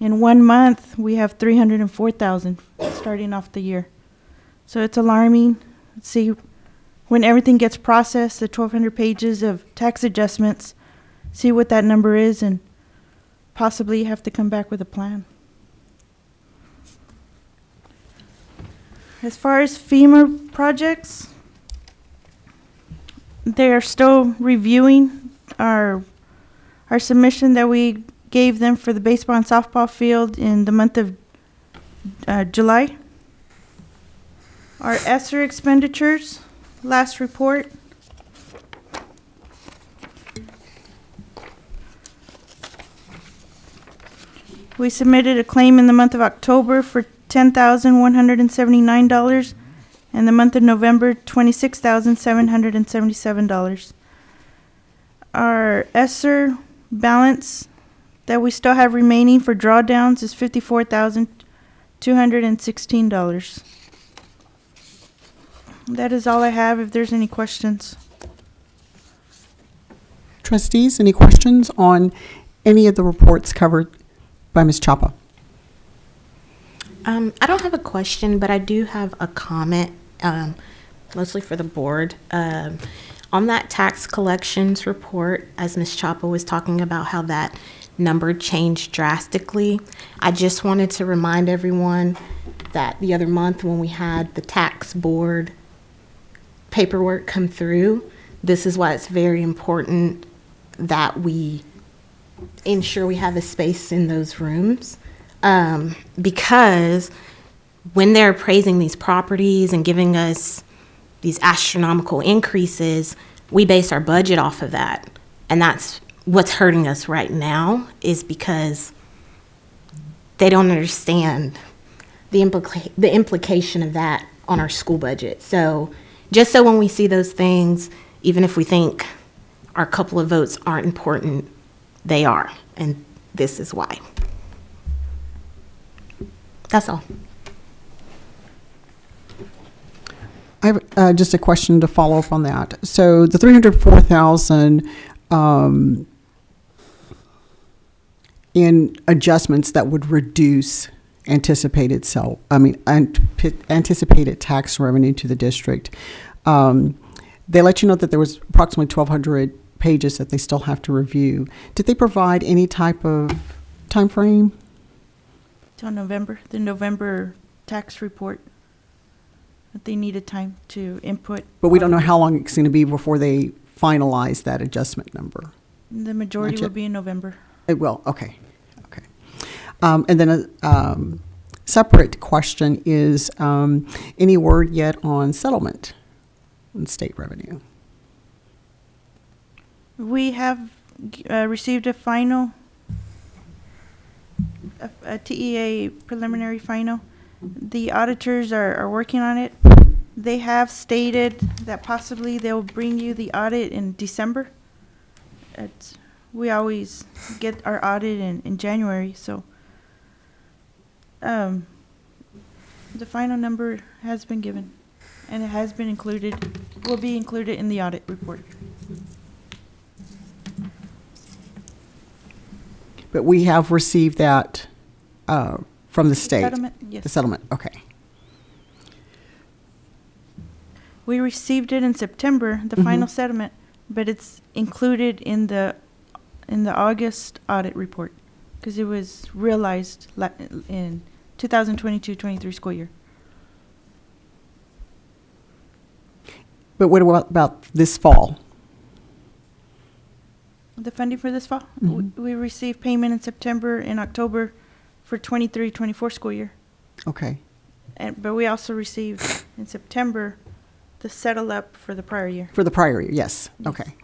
In 1 month, we have $304,000 starting off the year. So it's alarming. Let's see, when everything gets processed, the 1,200 pages of tax adjustments, see what that number is, and possibly have to come back with a plan. As far as FEMA projects, they are still reviewing our submission that we gave them for the baseball and softball field in the month of July. Our ESSER expenditures, last report. We submitted a claim in the month of October for $10,179, and the month of November, $26,777. Our ESSER balance that we still have remaining for drawdowns is $54,216. That is all I have. If there's any questions. Trustees, any questions on any of the reports covered by Ms. Chapa? I don't have a question, but I do have a comment, mostly for the board. On that tax collections report, as Ms. Chapa was talking about how that number changed drastically, I just wanted to remind everyone that the other month when we had the tax board paperwork come through, this is why it's very important that we ensure we have a space in those rooms. Because when they're appraising these properties and giving us these astronomical increases, we base our budget off of that. And that's what's hurting us right now, is because they don't understand the implication of that on our school budget. So just so when we see those things, even if we think our couple of votes aren't important, they are. And this is why. That's all. I have just a question to follow up on that. So the 304,000 in adjustments that would reduce anticipated tax revenue to the district. They let you know that there was approximately 1,200 pages that they still have to review. Did they provide any type of time frame? Till November, the November tax report. That they needed time to input. But we don't know how long it's going to be before they finalize that adjustment number. The majority will be in November. It will, okay. And then a separate question is, any word yet on settlement and state revenue? We have received a final, a TEA preliminary final. The auditors are working on it. They have stated that possibly they'll bring you the audit in December. We always get our audit in January, so the final number has been given, and it has been included, will be included in the audit report. But we have received that from the state? Settlement, yes. The settlement, okay. We received it in September, the final settlement, but it's included in the August audit report. because it was realized in 2022-23 school year. But what about this fall? The funding for this fall, we received payment in September and October for 23-24 school year. Okay. But we also received in September the settle up for the prior year. For the prior year, yes. Okay.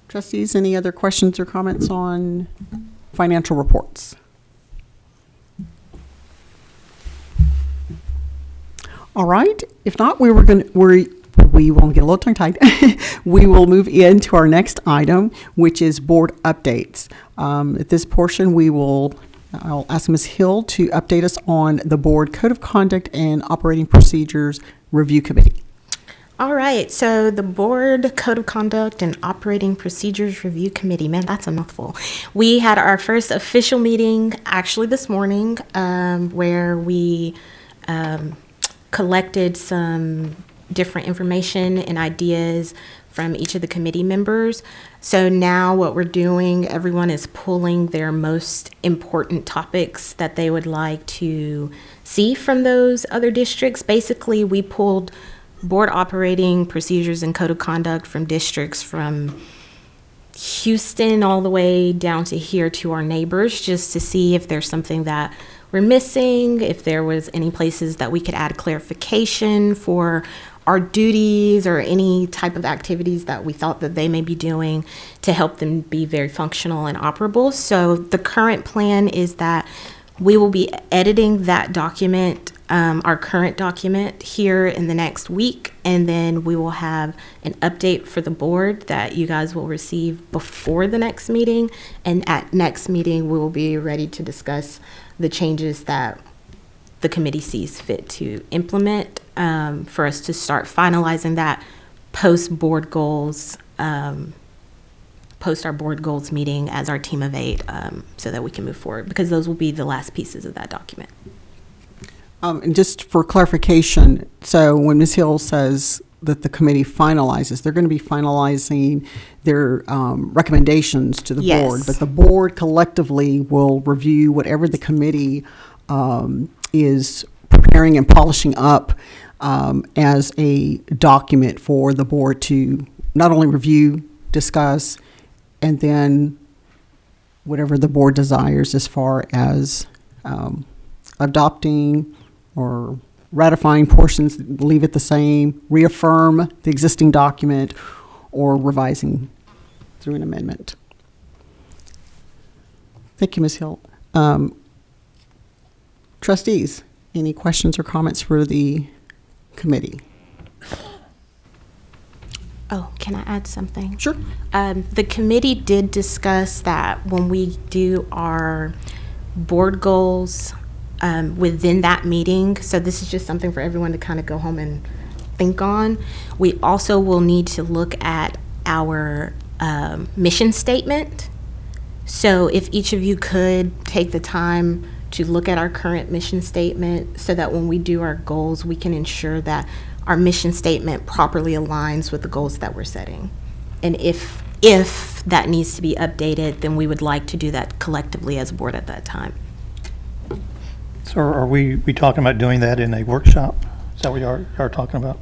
Trustees, any other questions or comments on financial reports? All right. If not, we won't get a little tongue-tied. We will move into our next item, which is board updates. At this portion, I'll ask Ms. Hill to update us on the board code of conduct and operating procedures review committee. All right, so the Board Code of Conduct and Operating Procedures Review Committee, man, that's a mouthful. We had our first official meeting actually this morning, where we collected some different information and ideas from each of the committee members. So now what we're doing, everyone is pulling their most important topics that they would like to see from those other districts. Basically, we pulled board operating procedures and code of conduct from districts from Houston all the way down to here to our neighbors, just to see if there's something that we're missing, if there was any places that we could add clarification for our duties or any type of activities that we thought that they may be doing to help them be very functional and operable. So the current plan is that we will be editing that document, our current document, here in the next week, and then we will have an update for the board that you guys will receive before the next meeting. And at next meeting, we will be ready to discuss the changes that the committee sees fit to implement, for us to start finalizing that post board goals, post our board goals meeting as our team of 8, so that we can move forward, because those will be the last pieces of that document. And just for clarification, so when Ms. Hill says that the committee finalizes, they're going to be finalizing their recommendations to the Yes. board, but the board collectively will review whatever the committee is preparing and polishing up as a document for the board to not only review, discuss, and then whatever the board desires as far as adopting or ratifying portions, leave it the same, reaffirm the existing document, or revising through an amendment. Thank you, Ms. Hill. Trustees, any questions or comments for the committee? Oh, can I add something? Sure. The committee did discuss that when we do our board goals within that meeting, so this is just something for everyone to kind of go home and think on. We also will need to look at our mission statement. So if each of you could take the time to look at our current mission statement, so that when we do our goals, we can ensure that our mission statement properly aligns with the goals that we're setting. And if that needs to be updated, then we would like to do that collectively as a board at that time. So are we talking about doing that in a workshop? Is that what you are talking about?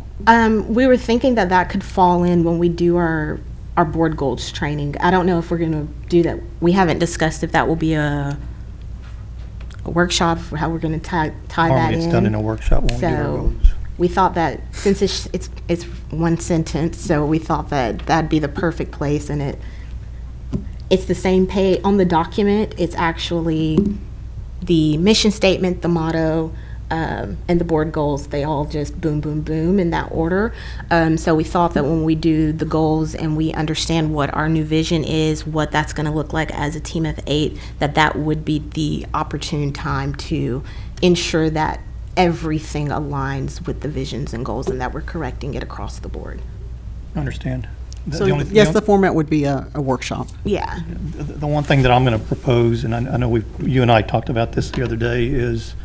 We were thinking that could fall in when we do our board goals training. I don't know if we're going to do that. We haven't discussed if that will be a workshop, or how we're going to tie that in. Normally it's done in a workshop when we do our So goals. we thought that since it's one sentence, so we thought that that'd be the perfect place, and it's the same page on the document. It's actually the mission statement, the motto, and the board goals. They all just boom, boom, boom in that order. So we thought that when we do the goals and we understand what our new vision is, what that's going to look like as a team of 8, that would be the opportune time to ensure that everything aligns with the visions and goals, and that we're correcting it across the board. Understand. So yes, the format would be a workshop. Yeah. The one thing that I'm going to propose, and I know you and I talked about this the other day, is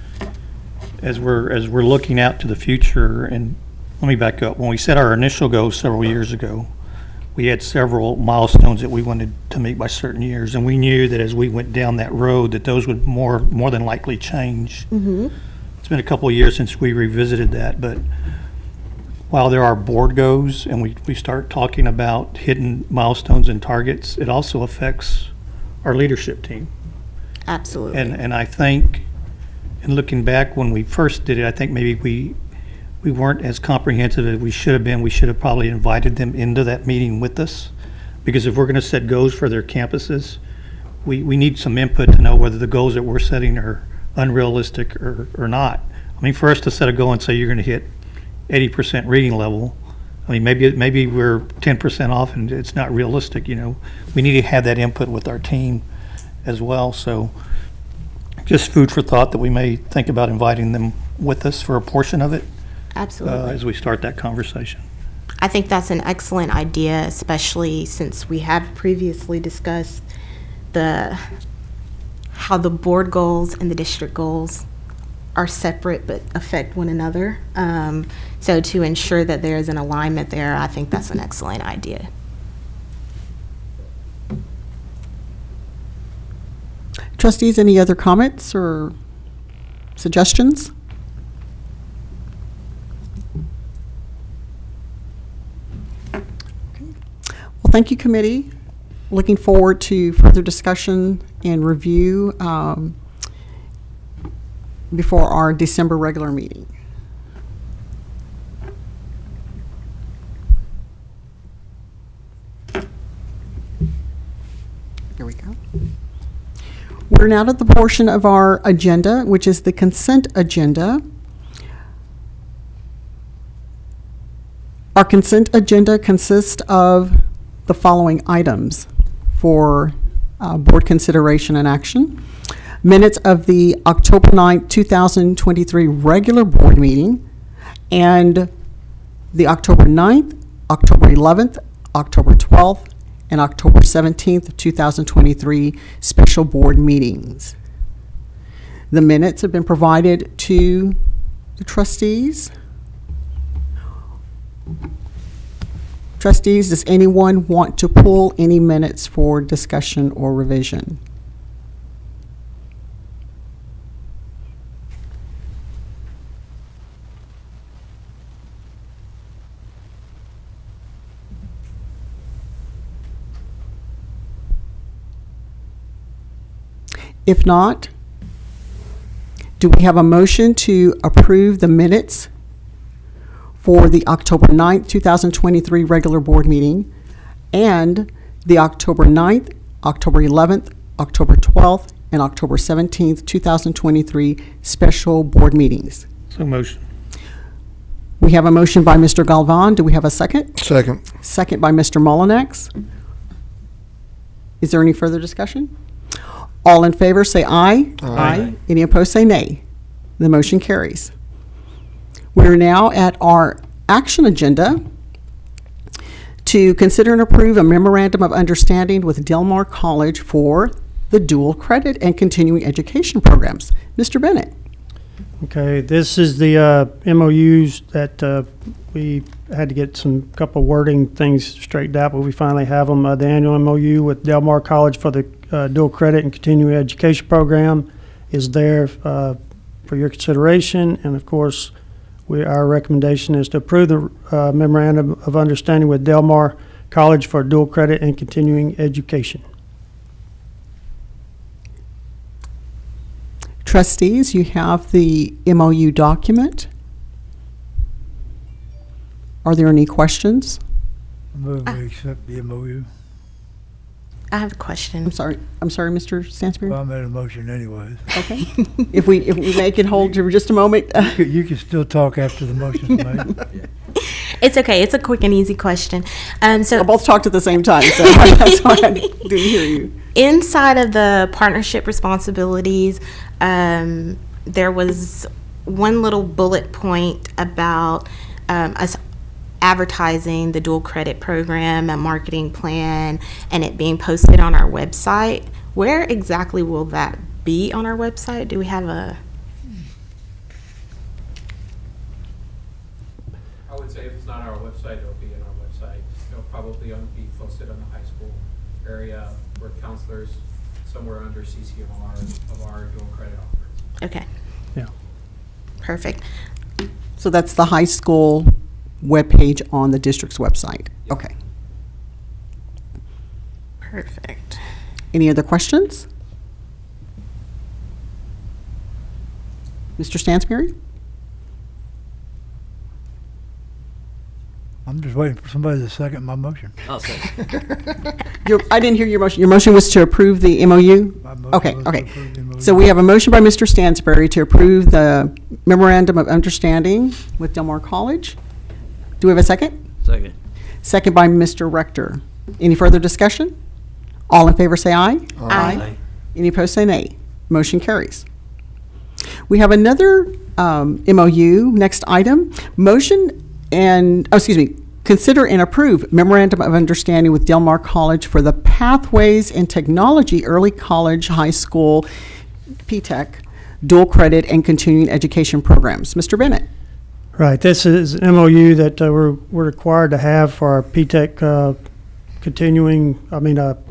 as we're looking out to the future, and let me back up. When we set our initial goals several years ago, we had several milestones that we wanted to meet by certain years, and we knew that as we went down that road, that those would more than likely change. It's been a couple of years since we revisited that, but while there are board goals and we start talking about hitting milestones and targets, it also affects our leadership team. Absolutely. And I think, in looking back when we first did it, I think maybe we weren't as comprehensive as we should have been. We should have probably invited them into that meeting with us, because if we're going to set goals for their campuses, we need some input to know whether the goals that we're setting are unrealistic or not. I mean, for us to set a goal and say you're going to hit 80% reading level, I mean, maybe we're 10% off and it's not realistic, you know. We need to have that input with our team as well. So just food for thought that we may think about inviting them with us for a portion of it. Absolutely. As we start that conversation. I think that's an excellent idea, especially since we have previously discussed how the board goals and the district goals are separate but affect one another. So to ensure that there is an alignment there, I think that's an excellent idea. Trustees, any other comments or suggestions? Well, thank you, committee. Looking forward to further discussion and review before our December regular meeting. Here we go. We're now at the portion of our agenda, which is the consent agenda. Our consent agenda consists of the following items for board consideration and action. Minutes of the October 9th, 2023 regular board meeting and the October 9th, October 11th, October 12th, and October 17th, 2023 special board meetings. The minutes have been provided to the trustees. Trustees, does anyone want to pull any minutes for discussion or revision? If not, do we have a motion to approve the minutes for the October 9th, 2023 regular board meeting and the October 9th, October 11th, October 12th, and October 17th, 2023 special board meetings? So motion. We have a motion by Mr. Galvan. Do we have a second? Second. Second by Mr. Mullinex. Is there any further discussion? All in favor say aye. Aye. Any opposed say nay. The motion carries. We're now at our action agenda to consider and approve a memorandum of understanding with Del Mar College for the dual credit and continuing education programs. Mr. Bennett. Okay, this is the MOUs that we had to get some couple wording things straightened out, but we finally have them. The annual MOU with Del Mar College for the dual credit and continuing education program is there for your consideration, and of course, our recommendation is to approve the memorandum of understanding with Del Mar College for dual credit and continuing education. Trustees, you have the MOU document. Are there any questions? Move we accept the MOU. I have a question. I'm sorry, Mr. Stansberry. Well, I made a motion anyways. Okay. If we make it hold for just a moment. You can still talk after the motion's made. It's okay. It's a quick and easy question. So We'll both talked at the same time, so that's why I didn't hear you. inside of the partnership responsibilities, there was one little bullet point about us advertising the dual credit program, a marketing plan, and it being posted on our website. Where exactly will that be on our website? Do we have a... I would say if it's not on our website, it'll be on our website. It'll probably be posted on the high school area where counselors, somewhere under CCMR of our dual credit offerings. Okay. Yeah. Perfect. So that's the high school webpage on the district's website. Okay. Perfect. Any other questions? Mr. Stansberry? I'm just waiting for somebody to second my motion. I'll say. I didn't hear your motion. Your motion was to approve the MOU? My motion Okay, was to okay. approve the MOU. So we have a motion by Mr. Stansberry to approve the memorandum of understanding with Del Mar College. Do we have a second? Second. Second by Mr. Rector. Any further discussion? All in favor say aye. Aye. Any opposed say nay. Motion carries. We have another MOU, next item. Consider and approve memorandum of understanding with Del Mar College for the Pathways in Technology Early College High School PTEC dual credit and continuing education programs. Mr. Bennett. Right, this is an MOU that we're required to have for our PTEC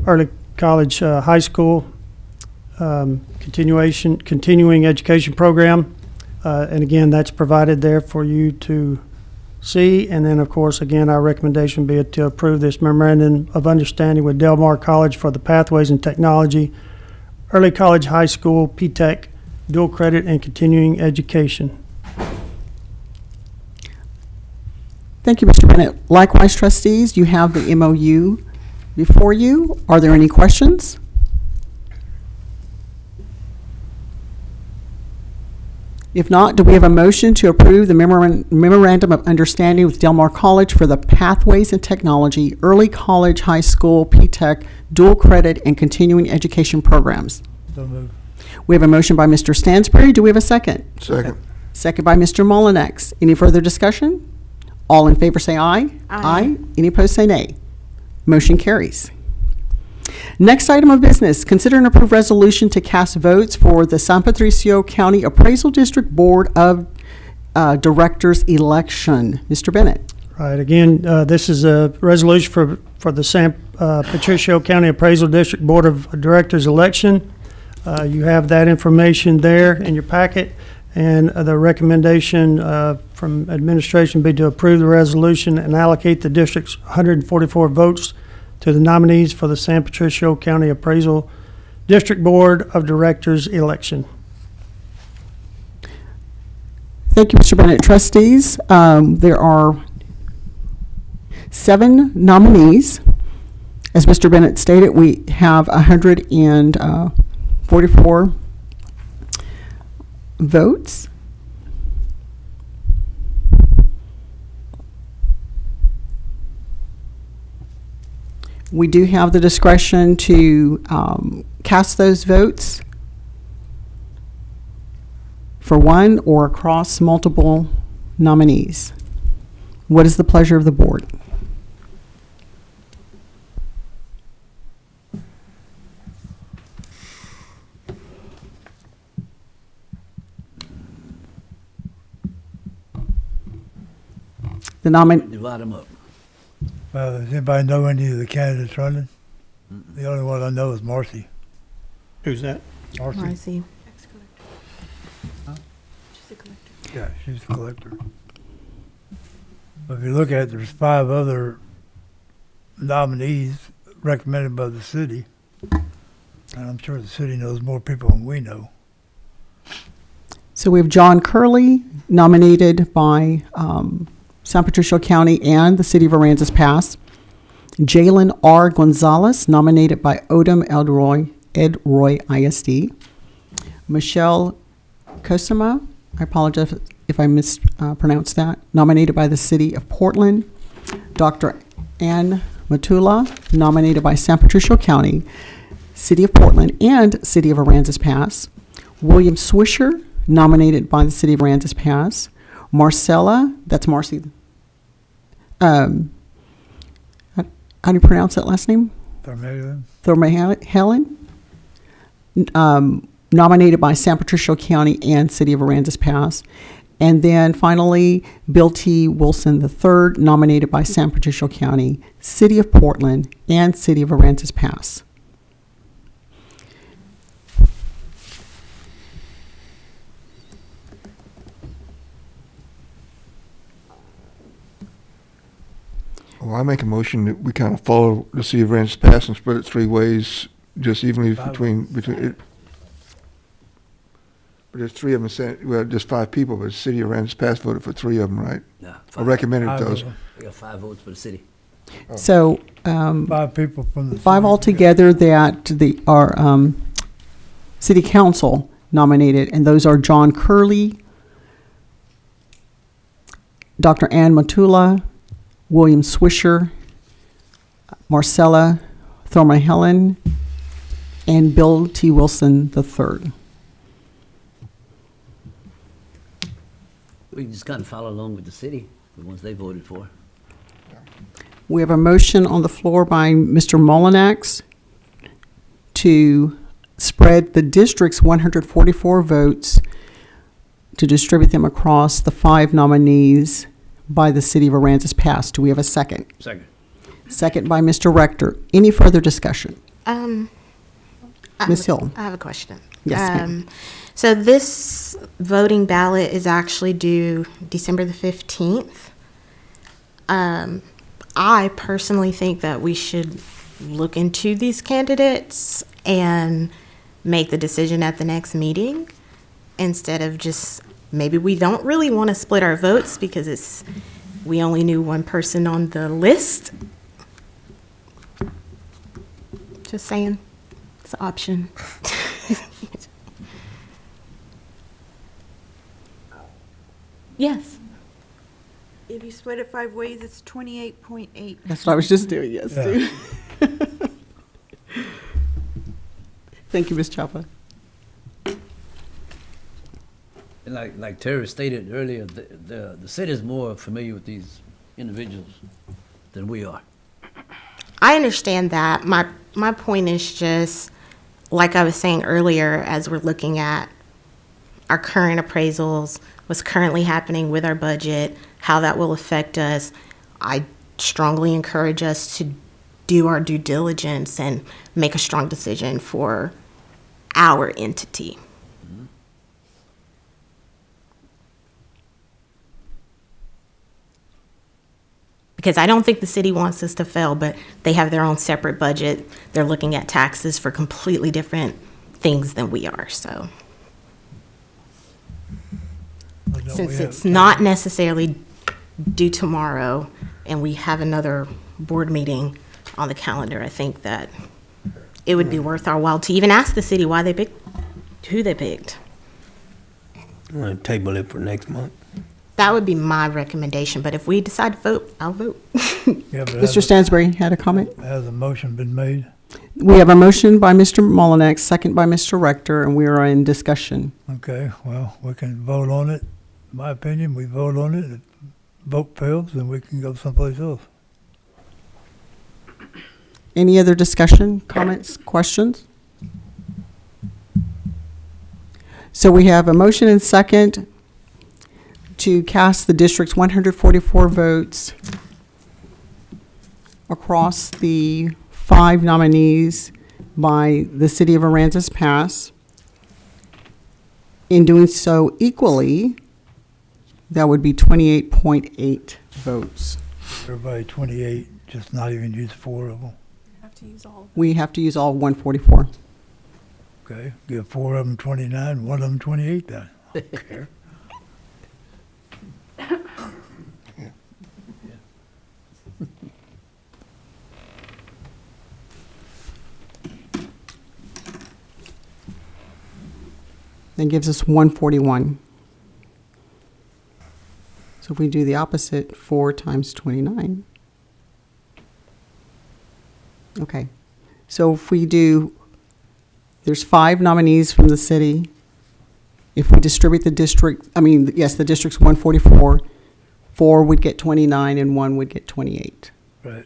early college high school continuing education program. And again, that's provided there for you to see. And then, of course, again, our recommendation be to approve this memorandum of understanding with Del Mar College for the Pathways in Technology Early College High School PTEC dual credit and continuing education. Thank you, Mr. Bennett. Likewise, trustees, you have the MOU before you. Are there any questions? If not, do we have a motion to approve the memorandum of understanding with Del Mar College for the Pathways in Technology Early College High School PTEC dual credit and continuing education programs? So moved. We have a motion by Mr. Stansberry. Do we have a second? Second. Second by Mr. Mullinex. Any further discussion? All in favor say aye. Aye. Any opposed say nay. Motion carries. Next item of business, consider and approve resolution to cast votes for the San Patricio County Appraisal District Board of Directors election. Mr. Bennett. Right, again, this is a resolution for the San Patricio County Appraisal District Board of Directors election. You have that information there in your packet, and the recommendation from administration be to approve the resolution and allocate the district's 144 votes to the nominees for the San Patricio County Appraisal District Board of Directors election. Thank you, Mr. Bennett. Trustees, there are 7 nominees. As Mr. Bennett stated, we have 144 votes. We do have the discretion to cast those votes for one or across multiple nominees. What is the pleasure of the board? The Divide them up. Well, does anybody know any of the candidates running? The only one I know is Marcy. Who's that? Marcy. Marcy. Yeah, she's the collector. But if you look at it, there's 5 other nominees recommended by the city. And I'm sure the city knows more people than we know. So we have John Curley nominated by San Patricio County and the City of Aransas Pass. Jalen R. Gonzalez, nominated by Odom Ed Roy ISD. Michelle Kosama, I apologize if I mispronounced that, nominated by the City of Portland. Dr. Ann Matula, nominated by San Patricio County, City of Portland, and City of Aransas Pass. William Swisher, nominated by the City of Aransas Pass. Marcella, that's Marcy. How do you pronounce that last name? Thurmahelen. Nominated by San Patricio County and City of Aransas Pass. And then finally, Bill T. Wilson III, nominated by San Patricio County, City of Portland, and City of Aransas Pass. Well, I make a motion that we kind of follow the City of Aransas Pass and split it 3 ways, just evenly between it. But there's 3 of them, well, just 5 people, but the City of Aransas Pass voted for 3 of them, right? Yeah, I recommended Five those. of them. We got 5 votes for the city. So, 5 people from the 5 city. altogether that our City Council nominated, and those are John Curley, Dr. Ann Matula, William Swisher, Marcella Thorma Helen, and Bill T. Wilson III. We can just kind of follow along with the city, the ones they voted for. We have a motion on the floor by Mr. Mullinax to spread the district's 144 votes to distribute them across the 5 nominees by the City of Aransas Pass. Do we have a second? Second. Second by Mr. Rector. Any further discussion? Ms. Hill. I have a question. Yes, ma'am. So this voting ballot is actually due December the 15th. I personally think that we should look into these candidates and make the decision at the next meeting instead of just, maybe we don't really want to split our votes because we only knew one person on the list. Just saying, it's an option. Yes. If you split it 5 ways, it's 28.8. That's what I was just doing, yes. Yeah. Thank you, Ms. Chapa. And like Terry stated earlier, the city is more familiar with these individuals than we are. I understand that. My point is just, like I was saying earlier, as we're looking at our current appraisals, what's currently happening with our budget, how that will affect us, I strongly encourage us to do our due diligence and make a strong decision for our entity. Because I don't think the city wants us to fail, but they have their own separate budget. They're looking at taxes for completely different things than we are, so. But don't Since we have- it's not necessarily due tomorrow and we have another board meeting on the calendar, I think that it would be worth our while to even ask the city why they picked, who they picked. I'm gonna table it for next month. That would be my recommendation, but if we decide to vote, I'll vote. Yeah, but Mr. Stansbury had a comment. has a motion been made? We have a motion by Mr. Mullinax, second by Mr. Rector, and we are in discussion. Okay, well, we can vote on it. In my opinion, we vote on it. If vote fails, then we can go someplace else. Any other discussion, comments, questions? So we have a motion and second to cast the district's 144 votes across the 5 nominees by the City of Aransas Pass. In doing so equally, that would be 28.8 votes. Everybody 28, just not even use 4 of them. We have to use all 144. Okay, give 4 of them 29, 1 of them 28 then. I don't care. That gives us 141. So if we do the opposite, 4 times 29. Okay. So if we do, there's 5 nominees from the city. If we distribute the district, the district's 144, 4 would get 29 and 1 would get 28. Right.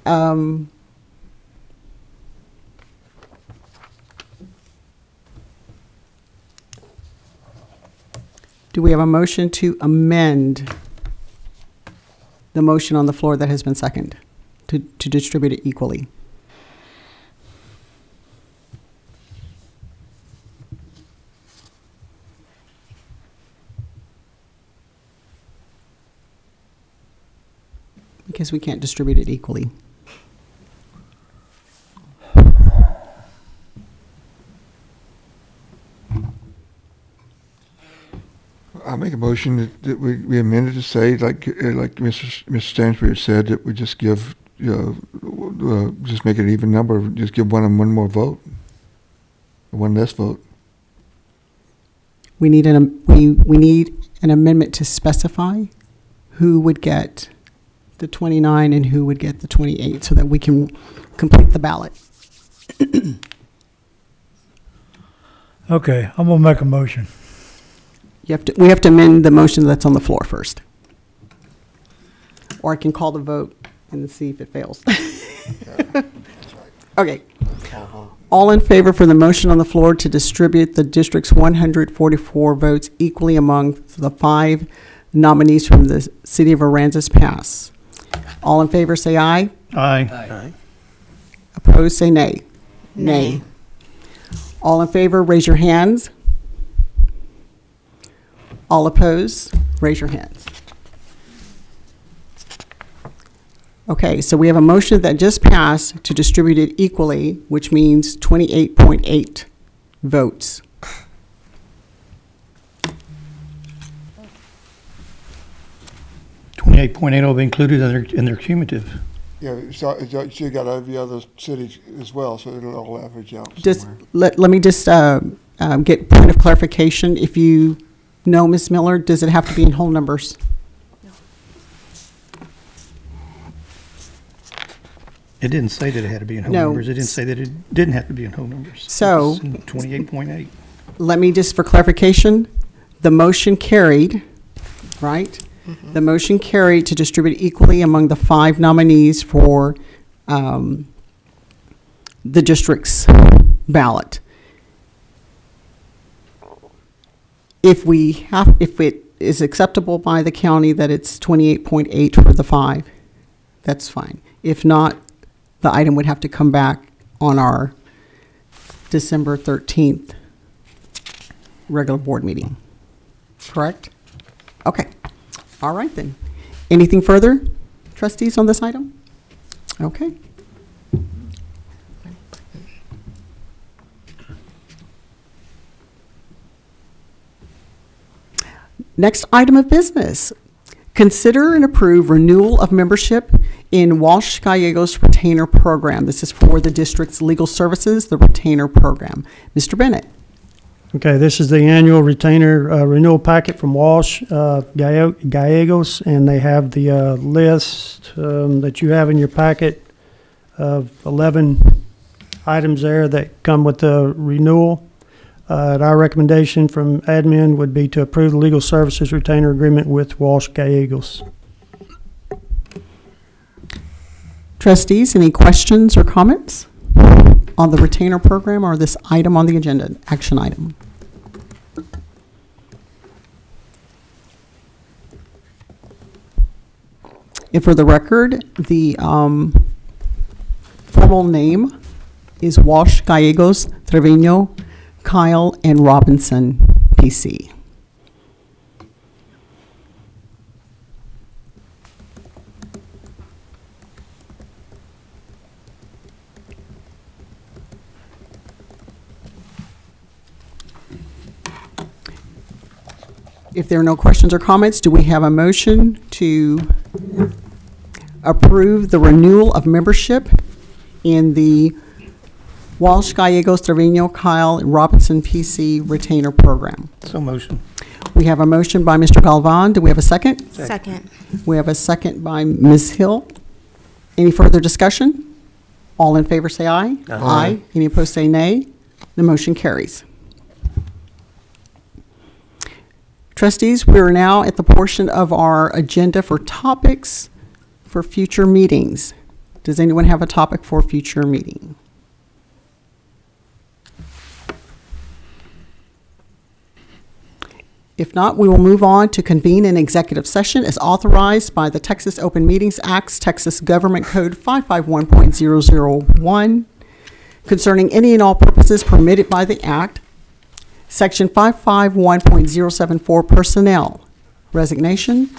Do we have a motion to amend the motion on the floor that has been seconded to distribute it equally? Because we can't distribute it equally. I'll make a motion that we amend it to say, like Mr. Stansbury said, that we just give, just make it an even number, just give one more vote, one less vote. We need we need an amendment to specify who would get the 29 and who would get the 28 so that we can complete the ballot. Okay, I'm gonna make a motion. We have to amend the motion that's on the floor first. Or I can call the vote and see if it fails. Okay. All in favor for the motion on the floor to distribute the district's 144 votes equally among the 5 nominees from the city of Aransas Pass. All in favor say aye. Aye. Opposed say nay. Nay. All in favor raise your hands. All opposed, raise your hands. Okay, so we have a motion that just passed to distribute it equally, which means 28.8 votes. $28.8 will be included in their cumulative. Yeah, so you got every other city as well, so it'll all average out Just somewhere. let me just get point of clarification. If you know, Ms. Miller, does it have to be in whole numbers? It didn't say that it had to be in whole No. numbers. It didn't say that it didn't have to be in whole numbers. So- 28.8. Let me just, for clarification, the motion carried, right? The motion carried to distribute equally among the 5 nominees for the district's ballot. If it is acceptable by the county that it's 28.8 for the 5, that's fine. If not, the item would have to come back on our December 13th regular board meeting. Correct? Okay. All right then. Anything further, trustees, on this item? Okay. Next item of business. Consider and approve renewal of membership in Walsh Gallegos Retainer Program. This is for the district's legal services, the retainer program. Mr. Bennett. Okay, this is the annual retainer renewal packet from Walsh Gallegos, and they have the list that you have in your packet of 11 items there that come with the renewal. Our recommendation from admin would be to approve the legal services retainer agreement with Walsh Gallegos. Trustees, any questions or comments on the retainer program or this item on the agenda, action item? And for the record, the formal name is Walsh Gallegos Trevino Kyle and Robinson, PC. If there are no questions or comments, do we have a motion to approve the renewal of membership in the Walsh Gallegos Trevino Kyle and Robinson PC retainer program? So motion. We have a motion by Mr. Galvan. Do we have a second? Second. We have a second by Ms. Hill. Any further discussion? All in favor say aye. Aye. Any opposed say nay. The motion carries. Trustees, we are now at the portion of our agenda for topics for future meetings. Does anyone have a topic for future meeting? If not, we will move on to convene an executive session as authorized by the Texas Open Meetings Act, Texas Government Code 551.001, concerning any and all purposes permitted by the Act. Section 551.074, personnel, resignation,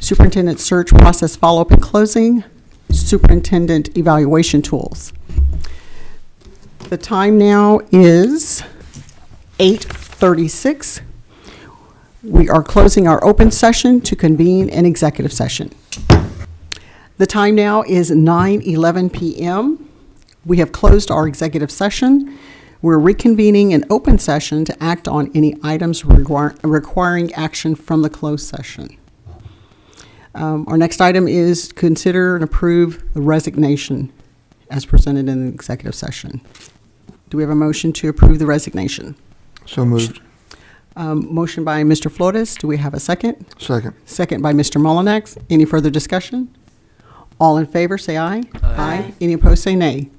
superintendent search process follow-up and closing, superintendent evaluation tools. The time now is 8:36. We are closing our open session to convene an executive session. The time now is 9:11 p.m. We have closed our executive session. We're reconvening an open session to act on any items requiring action from the closed session. Our next item is consider and approve the resignation as presented in the executive session. Do we have a motion to approve the resignation? So moved. Motion by Mr. Flores. Do we have a second? Second. Second by Mr. Mullinex. Any further discussion? All in favor, say aye. Aye. Any opposed, say nay.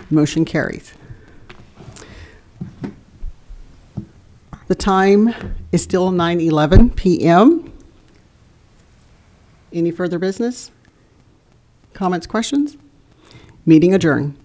Motion carries. The time is still 9:11 p.m. Any further business? Comments, questions? Meeting adjourned.